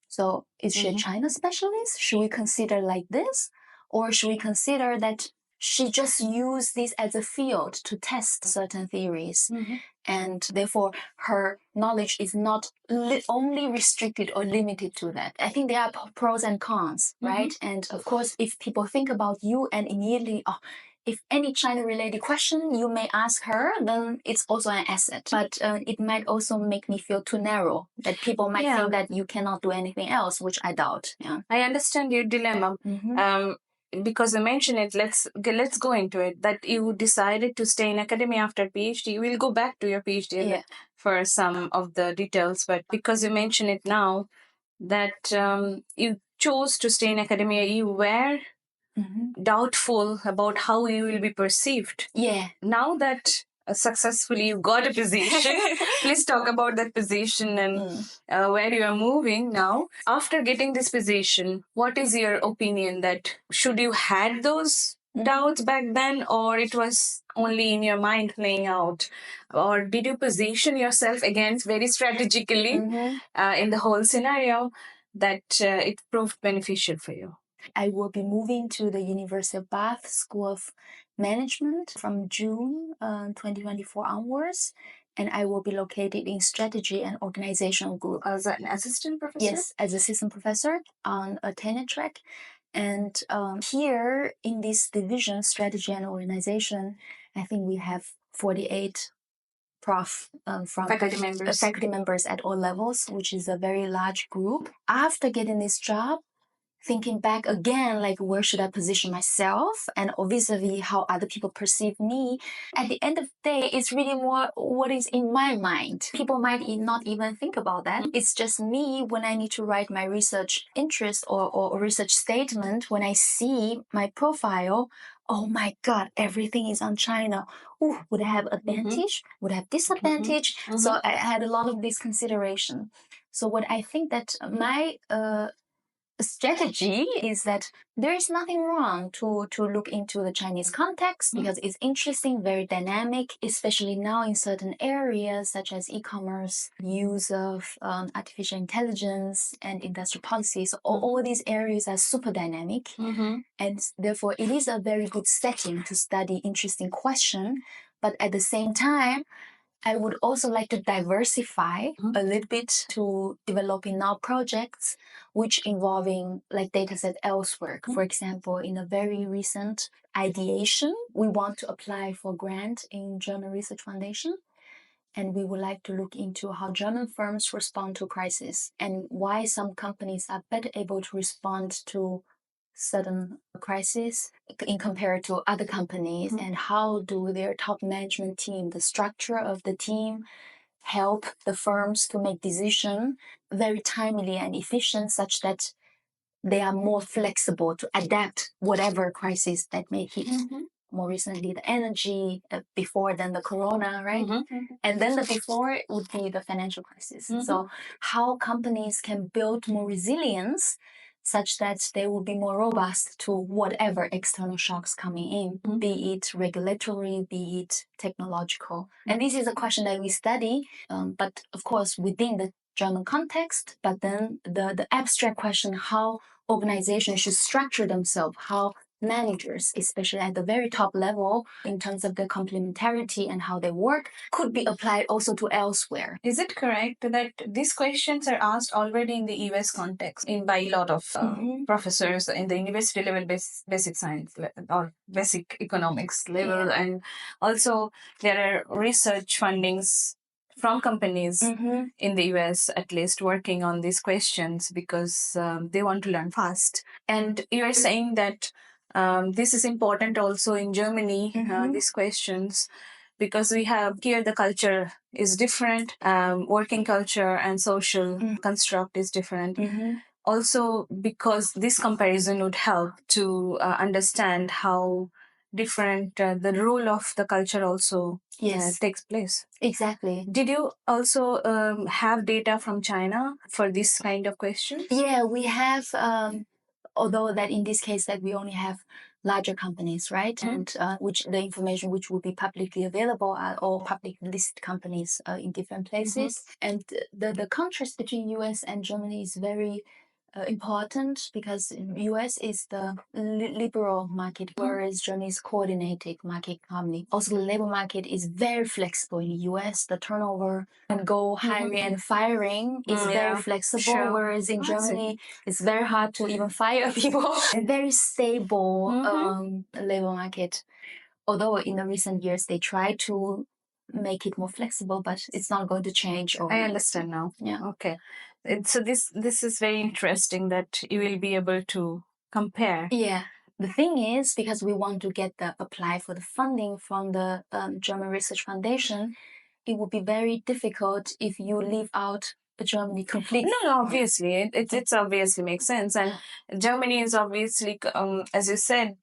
So is she a China specialist? Should we consider like this? Or should we consider that she just used this as a field to test certain theories, and therefore her knowledge is not only restricted or limited to that? I think there are pros and cons, right? And of course, if people think about you and immediately, if any China-related question you may ask her, then it's also an asset. But it might also make me feel too narrow, that people might think that you cannot do anything else, which I doubt. Yeah, I understand your dilemma. Because you mentioned it, let's go into it. That you decided to stay in academia after PhD. We'll go back to your PhD for some of the details. But because you mentioned it now, that you chose to stay in academia, you were doubtful about how you will be perceived. Yeah. Now that successfully you got a position, please talk about that position and where you are moving now. After getting this position, what is your opinion, that should you had those doubts back then, or it was only in your mind playing out, or did you position yourself against very strategically in the whole scenario that it proved beneficial for you? I will be moving to the University of Bath School of Management from June 2024 onwards, and I will be located in Strategy and Organizational Group. As an assistant professor? Yes, as assistant professor on a tenure track. And here in this division, Strategy and Organization, I think we have 48 Prof from faculty members at all levels, which is a very large group. After getting this job, thinking back again, like where should I position myself and vis-a-vis how other people perceive me, at the end of the day, it's really more what is in my mind. People might not even think about that. It's just me when I need to write my research interest or research statement, when I see my profile, oh my God, everything is on China. Ooh, would I have advantage? Would I have disadvantage? So I had a lot of this consideration. So what I think that my strategy is that there is nothing wrong to look into the Chinese context because it's interesting, very dynamic, especially now in certain areas such as e-commerce, use of artificial intelligence and industrial policies. All these areas are super dynamic, and therefore it is a very good setting to study interesting question. But at the same time, I would also like to diversify a little bit to developing now projects which involving like dataset elsewhere. For example, in a very recent ideation, we want to apply for grant in German Research Foundation. And we would like to look into how German firms respond to crisis and why some companies are better able to respond to certain crises in compared to other companies, and how do their top management team, the structure of the team, help the firms to make decisions very timely and efficient such that they are more flexible to adapt whatever crisis that may hit. More recently, the energy, before then the corona, right? And then the before would be the financial crisis. So how companies can build more resilience such that they will be more robust to whatever external shocks coming in, be it regulatory, be it technological. And this is a question that we study, but of course within the German context, but then the abstract question, how organizations should structure themselves, how managers, especially at the very top level, in terms of their complementarity and how they work, could be applied also to elsewhere. Is it correct that these questions are asked already in the US context by a lot of professors in the university level basic science or basic economics level, and also there are research fundings from companies in the US, at least, working on these questions because they want to learn fast. And you are saying that this is important also in Germany, these questions, because we have here the culture is different, working culture and social construct is different. Also, because this comparison would help to understand how different the role of the culture also takes place. Exactly. Did you also have data from China for this kind of questions? Yeah, we have, although that in this case that we only have larger companies, right? And which the information which will be publicly available are all public listed companies in different places. And the contrast between US and Germany is very important because US is the liberal market, whereas Germany is coordinated market economy. Also, the labor market is very flexible in the US. The turnover and go hiring and firing is very flexible, whereas in Germany, it's very hard to even fire people. A very stable labor market. Although in the recent years, they try to make it more flexible, but it's not going to change overnight. I understand now. Yeah. Okay. So this is very interesting that you will be able to compare. Yeah. The thing is, because we want to apply for the funding from the German Research Foundation, it would be very difficult if you leave out Germany completely. No, obviously. It's obviously makes sense. And Germany is obviously, as you said,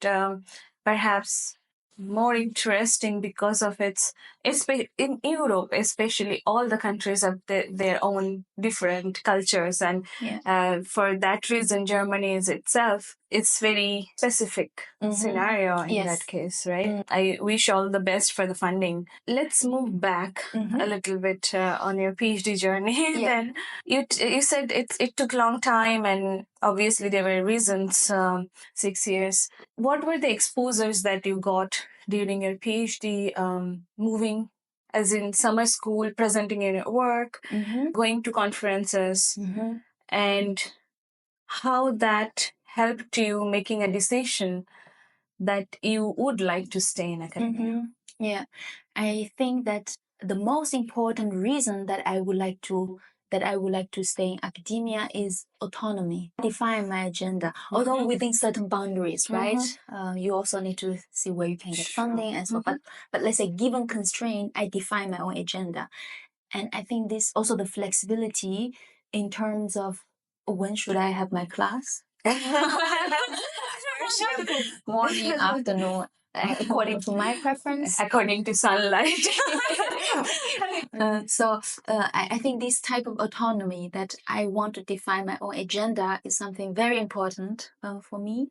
perhaps more interesting because of its, in Europe especially, all the countries have their own different cultures, and for that reason Germany is itself it's very specific scenario in Yes. that case, right? I wish all the best for the funding. Let's move back a little bit on your PhD journey. Yeah. Then you said it took long time, and obviously there were reasons. 6 years. What were the exposures that you got during your PhD? Moving, as in summer school, presenting in your work, going to conferences, and how that helped you making a decision that you would like to stay in academia. Yeah, I think that the most important reason that I would like to stay in academia is autonomy. Define my agenda, although within certain boundaries, right? You also need to see where you can get funding and so. But let's say given constraint, I define my own agenda, and I think this also the flexibility in terms of when should I have my class. Morning, afternoon, according to my preference. According to sunlight. I think this type of autonomy that I want to define my own agenda is something very important for me.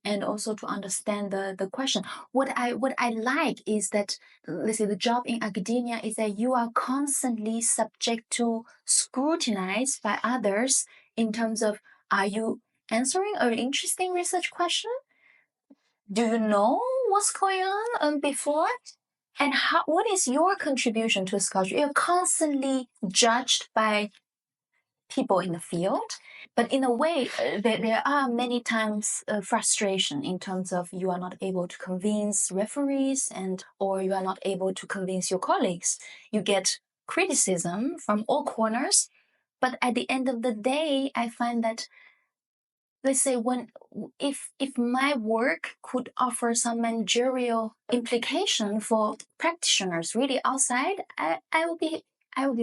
And also to understand the question. What I like is that, let's say, the job in academia is that you are constantly subject to scrutinized by others in terms of, are you answering an interesting research question? Do you know what's going on before? And what is your contribution to a scholarship? You're constantly judged by people in the field. But in a way, there are many times frustration in terms of you are not able to convince referees or you are not able to convince your colleagues. You get criticism from all corners. But at the end of the day, I find that, let's say, if my work could offer some managerial implication for practitioners really outside, I will be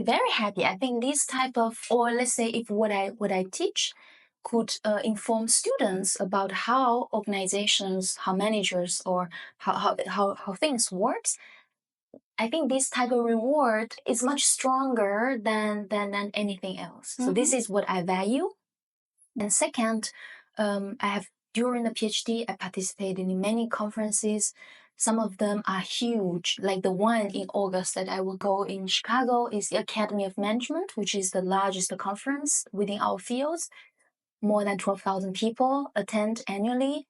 very happy. I think this type of, or let's say, if what I teach could inform students about how organizations, how managers, or how things works, I think this type of reward is much stronger than anything else. So this is what I value. And second, during the PhD, I participated in many conferences. Some of them are huge, like the one in August that I will go in Chicago is the Academy of Management, which is the largest conference within our fields. More than 12,000 people attend annually.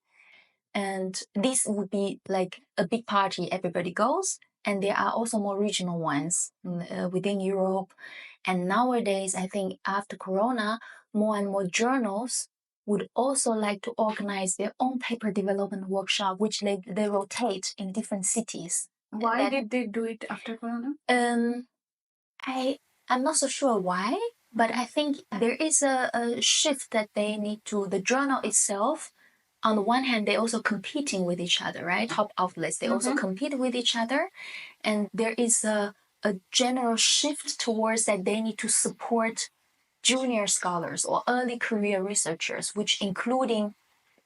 And this would be like a big party, everybody goes. And there are also more regional ones within Europe. And nowadays, I think after Corona, more and more journals would also like to organize their own paper development workshop, which they rotate in different cities. Why did they do it after Corona? I'm not so sure why, but I think there is a shift that they need to, the journal itself. On the one hand, they're also competing with each other, right? Top outlets, they also compete with each other. And there is a general shift towards that they need to support junior scholars or early career researchers, which including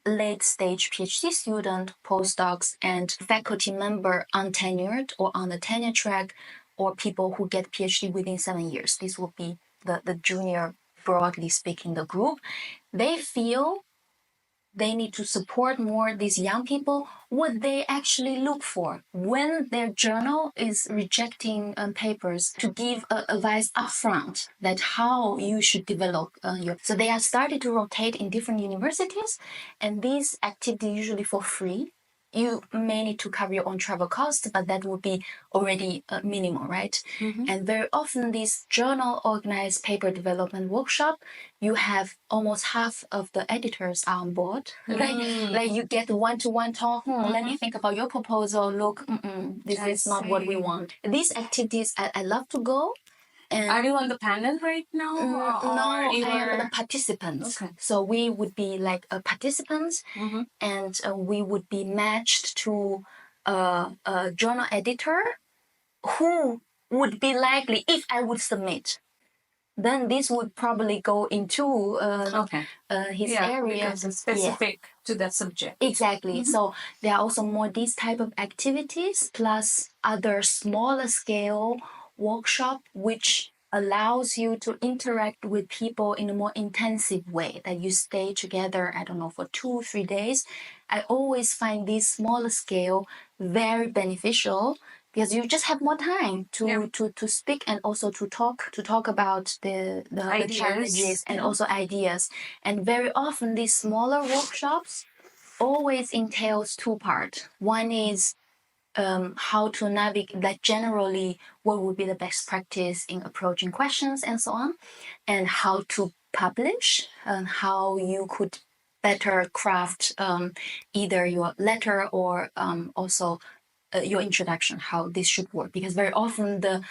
late stage PhD student, postdocs, and faculty member untenured or on the tenure track, or people who get PhD within 7 years. This will be the junior, broadly speaking, the group. They feel they need to support more these young people, what they actually look for when their journal is rejecting papers, to give advice upfront that how you should develop your. So they are started to rotate in different universities, and these activities usually for free. You may need to cover your own travel costs, but that would be already minimal, right? And very often these journal organized paper development workshop, you have almost half of the editors are on board. Like you get one-to-one talk. Let me think about your proposal. Look, this is not what we want. These activities, I love to go. And are you on the panel right now? No, I am the participants. Okay. So we would be like participants, and we would be matched to a journal editor who would be likely, if I would submit, then this would probably go into his area. Because it's specific to that subject. Exactly. So there are also more these type of activities, plus other smaller scale workshop, which allows you to interact with people in a more intensive way, that you stay together, I don't know, for 2-3 days. I always find this smaller scale very beneficial because you just have more time to speak and also to talk about the challenges and also ideas. And very often these smaller workshops always entails two parts. One is how to navigate, like generally what would be the best practice in approaching questions and so on, and how to publish, and how you could better craft either your letter or also your introduction, how this should work. Because very often the,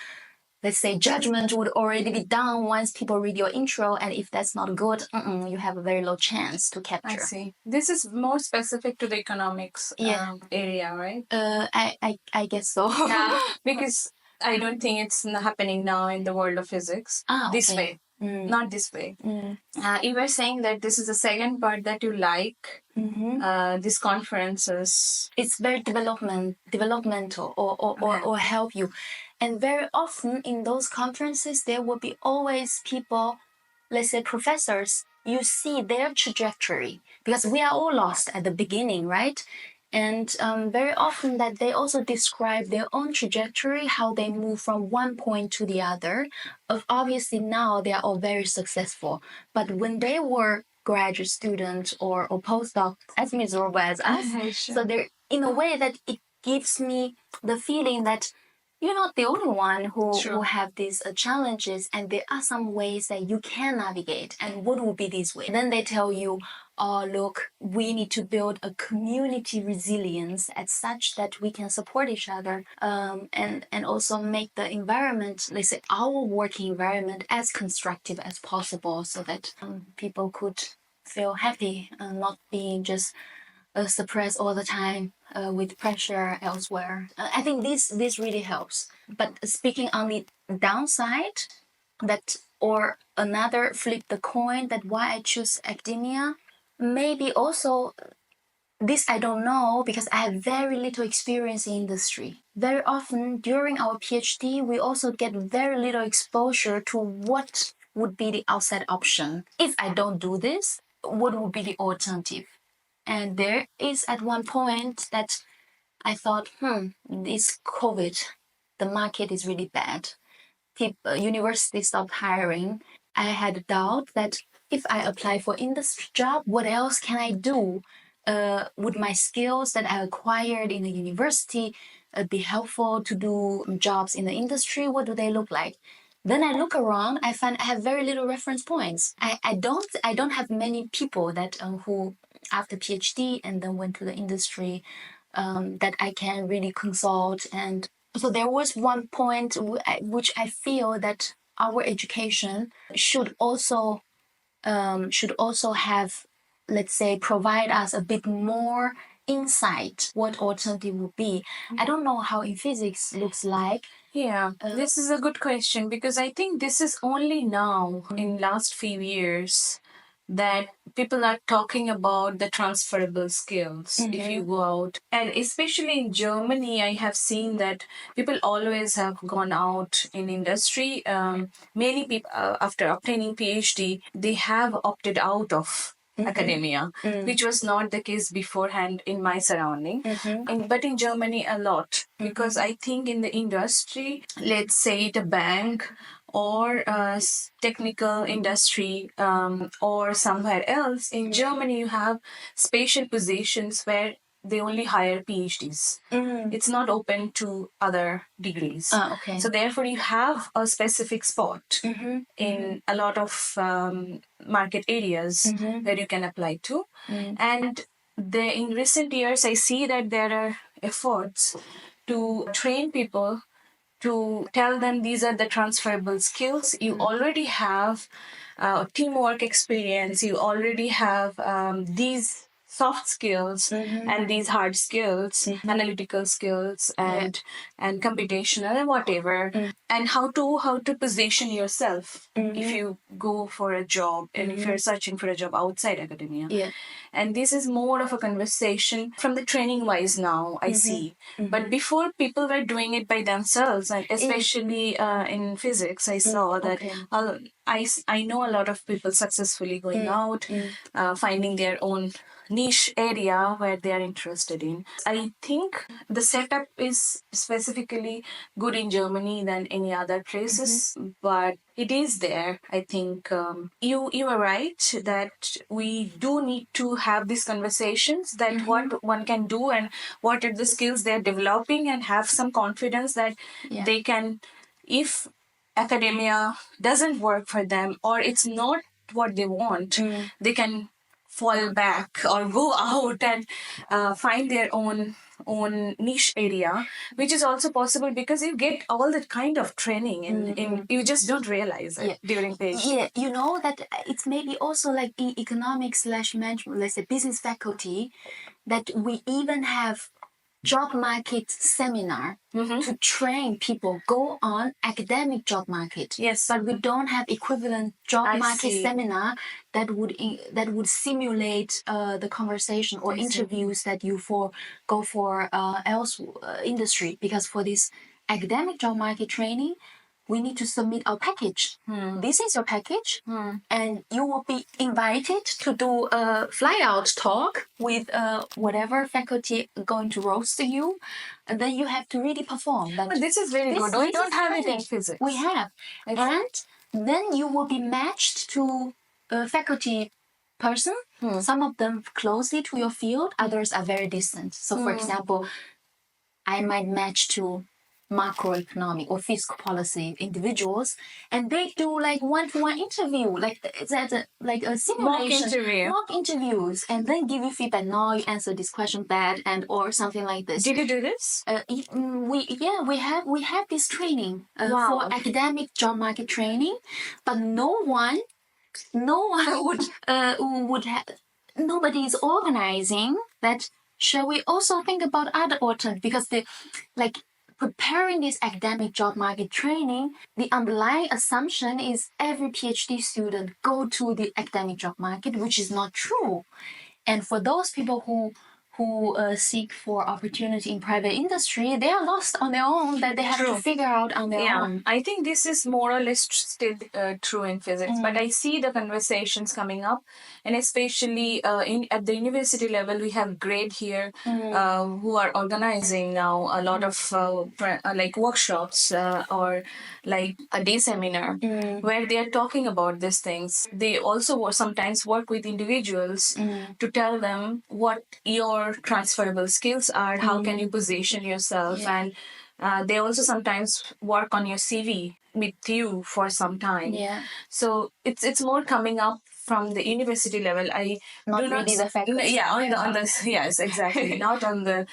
let's say, judgment would already be done once people read your intro, and if that's not good, you have a very low chance to capture. I see. This is more specific to the economics area, right? I guess so. Because I don't think it's happening now in the world of physics this way. Not this way. You were saying that this is the second part that you like. These conferences. It's very developmental or help you. And very often in those conferences, there will be always people, let's say professors, you see their trajectory, because we are all lost at the beginning, right? And very often that they also describe their own trajectory, how they move from one point to the other. Obviously now they are all very successful, but when they were graduate students or postdoc as miserable as us, so they're in a way that it gives me the feeling that you're not the only one who have these challenges, and there are some ways that you can navigate, and what would be these ways? Then they tell you, oh, look, we need to build a community resilience as such that we can support each other, and also make the environment, let's say our working environment, as constructive as possible, so that people could feel happy, not being just suppressed all the time with pressure elsewhere. I think this really helps. But speaking on the downside, that or another flip the coin, that why I choose academia, maybe also this I don't know, because I have very little experience in industry. Very often during our PhD, we also get very little exposure to what would be the outside option. If I don't do this, what would be the alternative? And there is at one point that I thought, this COVID, the market is really bad. Universities stopped hiring. I had a doubt that if I apply for industry job, what else can I do? Would my skills that I acquired in the university be helpful to do jobs in the industry? What do they look like? Then I look around, I find I have very little reference points. I don't have many people that who after PhD and then went to the industry that I can really consult. And so there was one point which I feel that our education should also have, let's say, provide us a bit more insight what alternative would be. I don't know how in physics looks like. Yeah, this is a good question, because I think this is only now in last few years that people are talking about the transferable skills if you go out. And especially in Germany, I have seen that people always have gone out in industry. Many people, after obtaining PhD, they have opted out of academia, which was not the case beforehand in my surrounding. But in Germany, a lot, because I think in the industry, let's say at a bank or a technical industry or somewhere else, in Germany, you have special positions where they only hire PhDs. It's not open to other degrees. So therefore, you have a specific spot in a lot of market areas where you can apply to. And in recent years, I see that there are efforts to train people, to tell them these are the transferable skills. You already have teamwork experience. You already have these soft skills and these hard skills, analytical skills and computational and whatever, and how to position yourself if you go for a job and if you're searching for a job outside academia. Yeah. And this is more of a conversation from the training wise now, I see. But before, people were doing it by themselves, and especially in physics, I saw that I know a lot of people successfully going out, finding their own niche area where they are interested in. I think the setup is specifically good in Germany than any other places, but it is there. I think you are right that we do need to have these conversations that what one can do and what are the skills they're developing, and have some confidence that they can, if academia doesn't work for them or it's not what they want, they can fall back or go out and find their own niche area, which is also possible because you get all that kind of training in you just don't realize it during PhD. Yeah, you know that it's maybe also like in economics / management, let's say business faculty, that we even have job market seminar to train people go on academic job market. Yes, but we don't have equivalent job market seminar that would simulate the conversation or interviews that you go for else industry. Because for this academic job market training, we need to submit our package. This is your package, and you will be invited to do a fly-out talk with whatever faculty going to roast you, and then you have to really perform. But this is very good. We don't have it in physics. We have. And then you will be matched to a faculty person. Some of them closely to your field, others are very distant. So for example, I might match to macroeconomic or fiscal policy individuals, and they do like one-to-one interview, like it's like a simulation, mock interviews, and then give you feedback. No, you answer this question bad, and or something like this. Did you do this? We have this training for academic job market training, but no one would nobody is organizing that. Shall we also think about other alternatives? Because preparing this academic job market training, the underlying assumption is every PhD student go to the academic job market, which is not true. And for those people who seek for opportunity in private industry, they are lost on their own, that they have to figure out on their own. I think this is more or less still true in physics, but I see the conversations coming up, and especially at the university level, we have GRADE here who are organizing now a lot of like workshops or like a day seminar where they are talking about these things. They also sometimes work with individuals to tell them what your transferable skills are, how can you position yourself, and they also sometimes work on your CV with you for some time. So it's more coming up from the university level. Yes, exactly. Not on the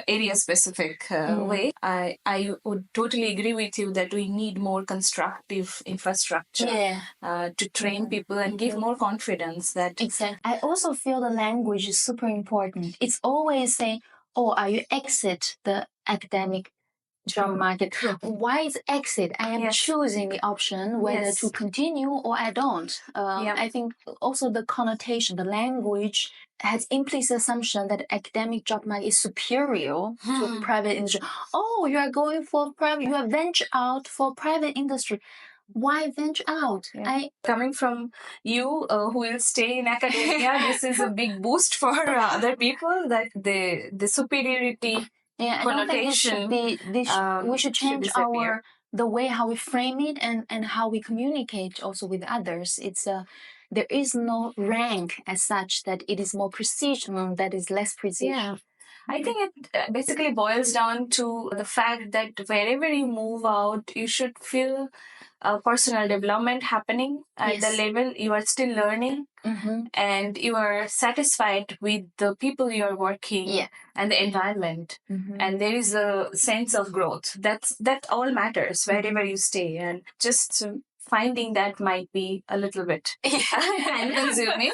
area specific way. I would totally agree with you that we need more constructive infrastructure to train people and give more confidence. That exactly. I also feel the language is super important. It's always saying, "Oh, are you exit the academic job market?" Why is exit? I am choosing the option whether to continue or I don't. I think also the connotation, the language has implicit assumption that academic job market is superior to private industry. Oh, you are going for private, you are venture out for private industry. Why venture out? Coming from you who will stay in academia, this is a big boost for other people, that the superiority I don't think we should change the way how we frame it and how we communicate also with others. It's there is no rank as such that it is more precision, that is less precision. I think it basically boils down to the fact that wherever you move out, you should feel personal development happening at the level you are still learning, and you are satisfied with the people you are working and the environment, and there is a sense of growth. That all matters wherever you stay, and just finding that might be a little bit time consuming.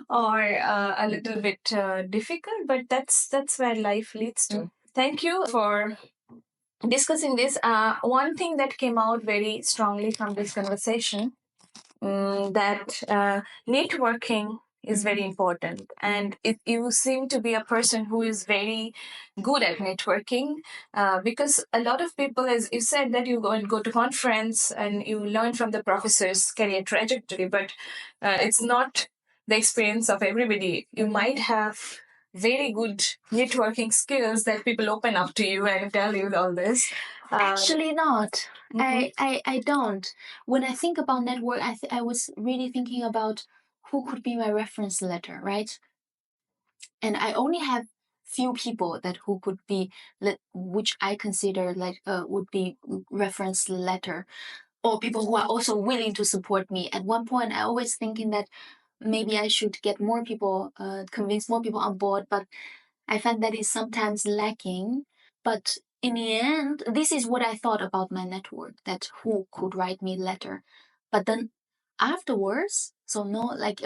or a little bit difficult, but that's where life leads to. Thank you for discussing this. One thing that came out very strongly from this conversation, that networking is very important, and you seem to be a person who is very good at networking, because a lot of people, as you said, that you go to conference and you learn from the professor's career trajectory, but it's not the experience of everybody. You might have very good networking skills that people open up to you and tell you all this. Actually, not. I don't. When I think about network, I was really thinking about who could be my reference letter, right? And I only have few people that who could be, which I consider like would be reference letter, or people who are also willing to support me. At one point, I always thinking that maybe I should get more people, convince more people on board, but I find that is sometimes lacking. But in the end, this is what I thought about my network, that who could write me a letter. But then afterwards, so no, like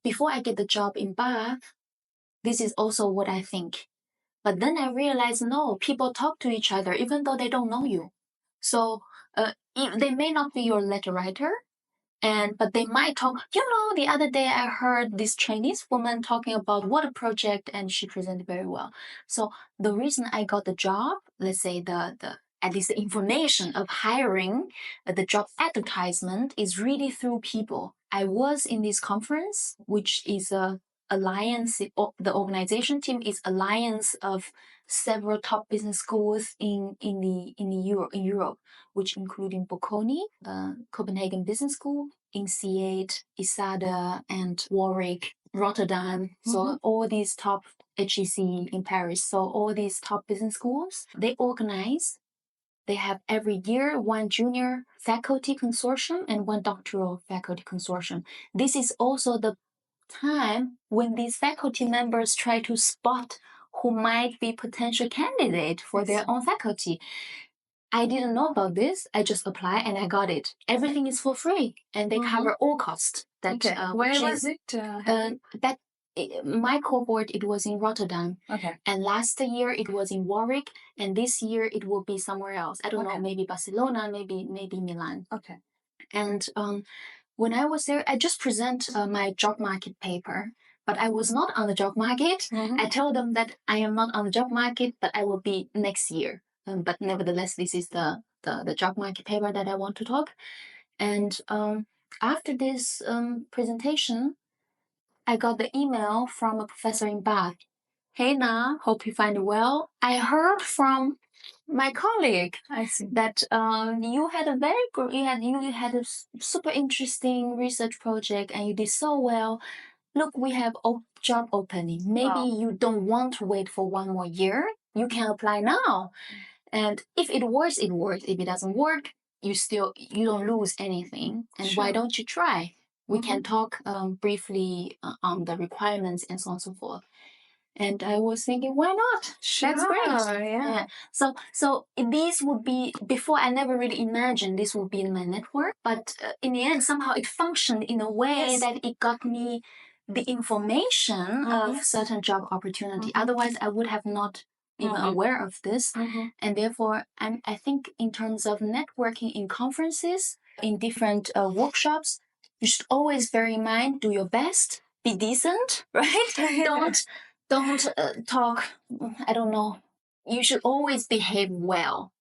before I get the job in Bath, this is also what I think. But then I realized, no, people talk to each other even though they don't know you. So they may not be your letter writer, but they might talk. The other day I heard this Chinese woman talking about what a project, and she presented very well. So the reason I got the job, let's say the at least the information of hiring, the job advertisement is really through people. I was in this conference, which is a alliance. The organization team is alliance of several top business schools in Europe, which including Bocconi, Copenhagen Business School, INSEAD, ISADA, and Warwick, Rotterdam. So all these top HEC in Paris. So all these top business schools, they organize. They have every year one junior faculty consortium and one doctoral faculty consortium. This is also the time when these faculty members try to spot who might be potential candidate for their own faculty. I didn't know about this. I just applied and I got it. Everything is for free, and they cover all costs. Where was it? My cohort, it was in Rotterdam. Okay. And last year it was in Warwick, and this year it will be somewhere else. I don't know, maybe Barcelona, maybe Milan. Okay. And when I was there, I just present my job market paper, but I was not on the job market. I told them that I am not on the job market, but I will be next year. But nevertheless, this is the job market paper that I want to talk. And after this presentation, I got the email from a professor in Bath. Hey Na, hope you find well. I heard from my colleague, I see, that you had a very good, you had a super interesting research project, and you did so well. Look, we have a job opening. Maybe you don't want to wait for one more year. You can apply now, and if it works, it works. If it doesn't work, you don't lose anything. And why don't you try? We can talk briefly on the requirements and so on and so forth. And I was thinking, why not? That's great. Yeah. So these would be, before I never really imagined this would be in my network, but in the end, somehow it functioned in a way that it got me the information of certain job opportunity. Otherwise, I would have not even aware of this. And therefore, I think in terms of networking in conferences, in different workshops, you should always bear in mind, do your best, be decent, right? Don't talk, I don't know. You should always behave well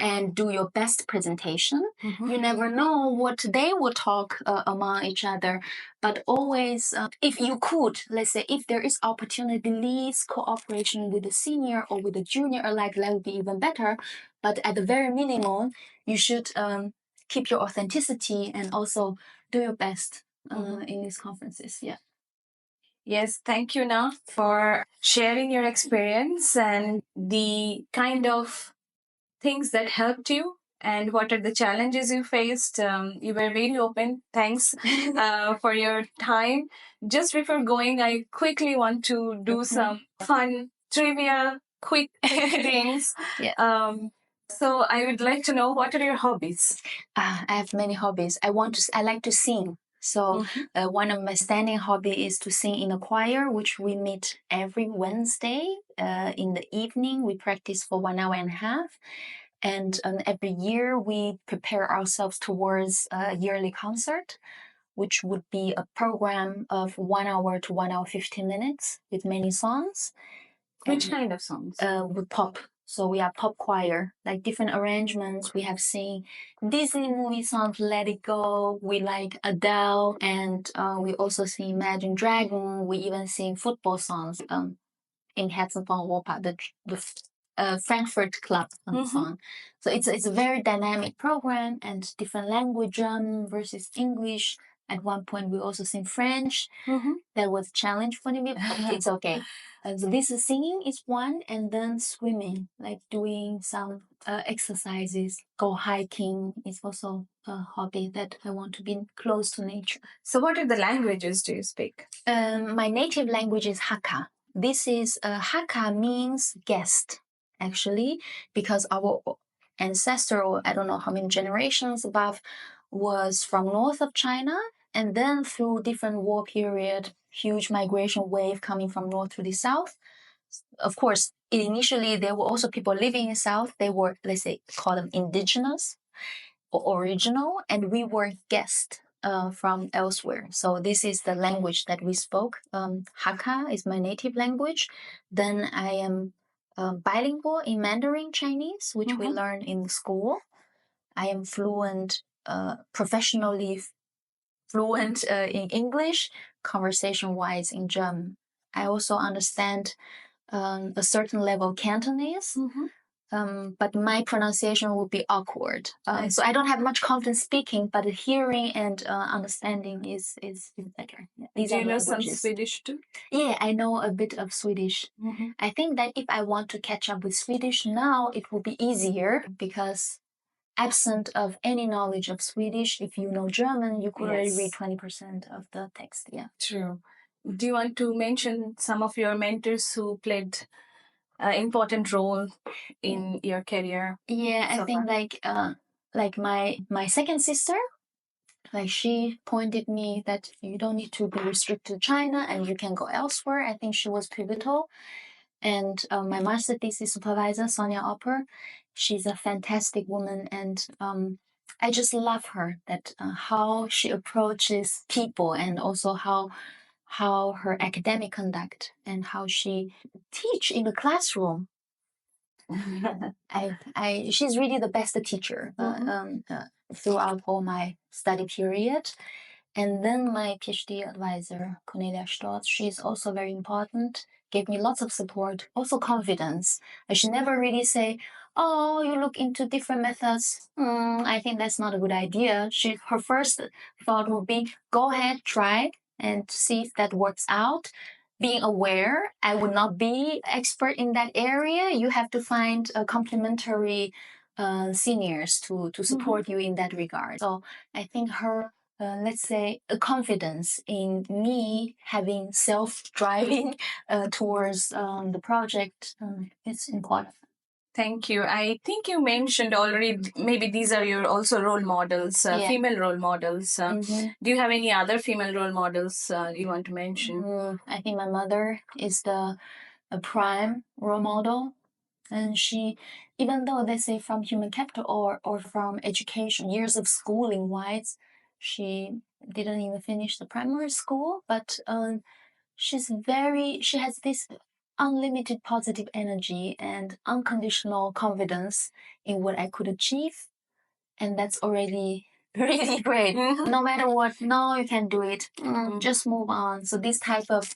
and do your best presentation. You never know what they will talk among each other, but always, if you could, let's say, if there is opportunity, least cooperation with the senior or with the junior alike, that would be even better. But at the very minimum, you should keep your authenticity and also do your best in these conferences. Yeah. Yes, thank you, Na, for sharing your experience and the kind of things that helped you and what are the challenges you faced. You were very open. Thanks for your time. Just before going, I quickly want to do some fun trivia, quick things. So I would like to know, what are your hobbies? I have many hobbies. I like to sing. So one of my standing hobby is to sing in a choir, which we meet every Wednesday in the evening. We practice for 1 hour and a half. And every year we prepare ourselves towards a yearly concert, which would be a program of 1 hour to 1 hour 15 minutes with many songs. Which kind of songs? With pop. So we are pop choir, like different arrangements. We have sing Disney movie songs, Let It Go. We like Adele, and we also sing Imagine Dragon. We even sing football songs. In Herzen von Europa, the Frankfurt Club song. So it's a very dynamic program and different language, German versus English. At one point, we also sing French. That was a challenge for me, but it's okay. So this is singing is one, and then swimming, like doing some exercises, go hiking is also a hobby that I want to be close to nature. So what are the languages do you speak? My native language is Hakka. This is Hakka means guest, actually, because our ancestor, or I don't know how many generations above, was from north of China, and then through different war period, huge migration wave coming from north to the south. Of course, initially there were also people living in the south. They were, let's say, call them indigenous or original, and we were guests from elsewhere. So this is the language that we spoke. Hakka is my native language. Then I am bilingual in Mandarin Chinese, which we learn in school. I am fluent, professionally fluent in English, conversation-wise in German. I also understand a certain level of Cantonese. But my pronunciation would be awkward. So I don't have much confidence speaking, but hearing and understanding is better. Yeah. Do you know some Swedish too? Yeah, I know a bit of Swedish. I think that if I want to catch up with Swedish now, it will be easier because absent of any knowledge of Swedish, if you know German, you could already read 20% of the text. Yeah. True. Do you want to mention some of your mentors who played important role in your career? Yeah, I think like my second sister, like she pointed me that you don't need to be restricted to China and you can go elsewhere. I think she was pivotal. And my master thesis supervisor, Sonia Opper, she's a fantastic woman, and I just love her. That how she approaches people, and also how her academic conduct and how she teach in the classroom. She's really the best teacher throughout all my study period. And then my PhD advisor, Cornelia Stotz, she's also very important, gave me lots of support, also confidence. I should never really say, oh, you look into different methods. I think that's not a good idea. Her first thought would be, go ahead, try and see if that works out. Being aware, I would not be expert in that area. You have to find complementary seniors to support you in that regard. So I think her, let's say, a confidence in me having self-driving towards the project is important. Thank you. I think you mentioned already, maybe these are your also role models, female role models. Do you have any other female role models you want to mention? I think my mother is a prime role model. And she, even though they say from human capital or from education, years of schooling wise, she didn't even finish the primary school, but she has this unlimited positive energy and unconditional confidence in what I could achieve. And that's already really great. No matter what, no, you can do it. Just move on. So this type of,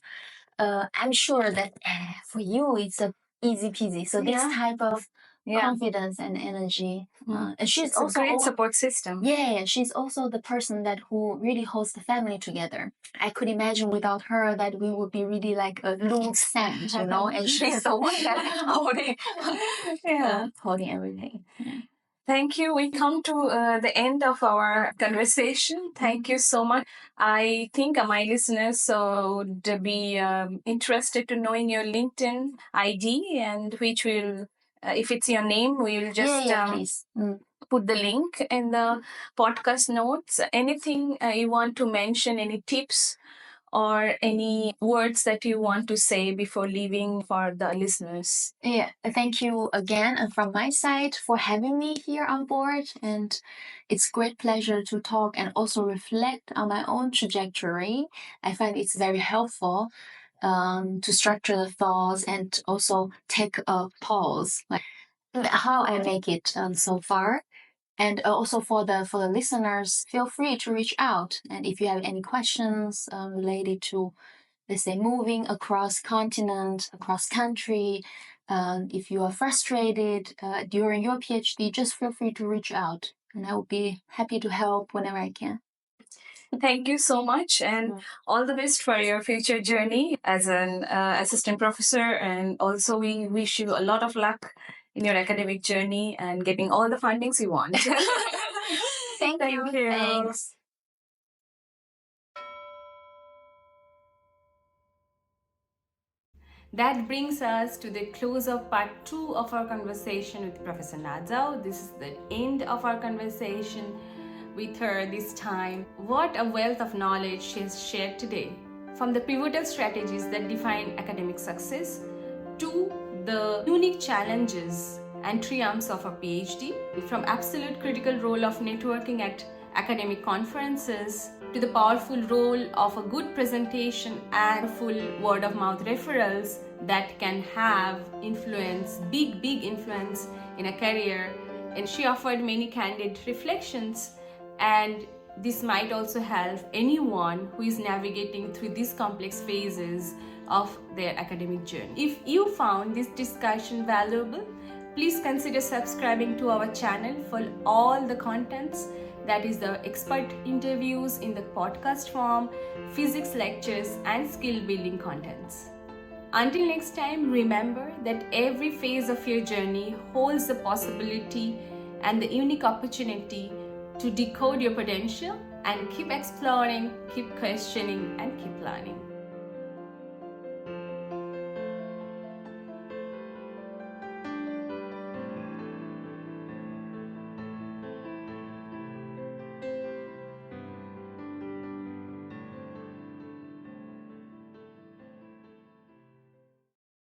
I'm sure that for you, it's a easy peasy. So this type of confidence and energy. And she's also a great support system. Yeah, she's also the person who really holds the family together. I could imagine without her that we would be really like a loose sand, and she's the one that holding everything. Yeah. Thank you. We come to the end of our conversation. Thank you so much. I think my listeners would be interested to knowing your LinkedIn ID, and which will, if it's your name, we'll just please. put the link in the podcast notes. Anything you want to mention, any tips or any words that you want to say before leaving for the listeners? Yeah, thank you again from my side for having me here on board. And it's great pleasure to talk and also reflect on my own trajectory. I find it's very helpful to structure the thoughts and also take a pause, like how I make it so far. And also for the listeners, feel free to reach out. And if you have any questions related to, let's say, moving across continent, across country, if you are frustrated during your PhD, just feel free to reach out, and I will be happy to help whenever I can. Thank you so much, and all the best for your future journey as an assistant professor. And also, we wish you a lot of luck in your academic journey and getting all the fundings you want. Thank you. Thanks. That brings us to the close of part 2 of our conversation with Professor Na Zou. This is the end of our conversation with her this time. What a wealth of knowledge she has shared today. From the pivotal strategies that define academic success to the unique challenges and triumphs of a PhD, from absolute critical role of networking at academic conferences to the powerful role of a good presentation and full word of mouth referrals that can have influence, big influence in a career. And she offered many candid reflections, and this might also help anyone who is navigating through these complex phases of their academic journey. If you found this discussion valuable, please consider subscribing to our channel for all the contents, that is the expert interviews in the podcast form, physics lectures, and skill building contents. Until next time, remember that every phase of your journey holds the possibility and the unique opportunity to decode your potential and keep exploring, keep questioning, and keep learning.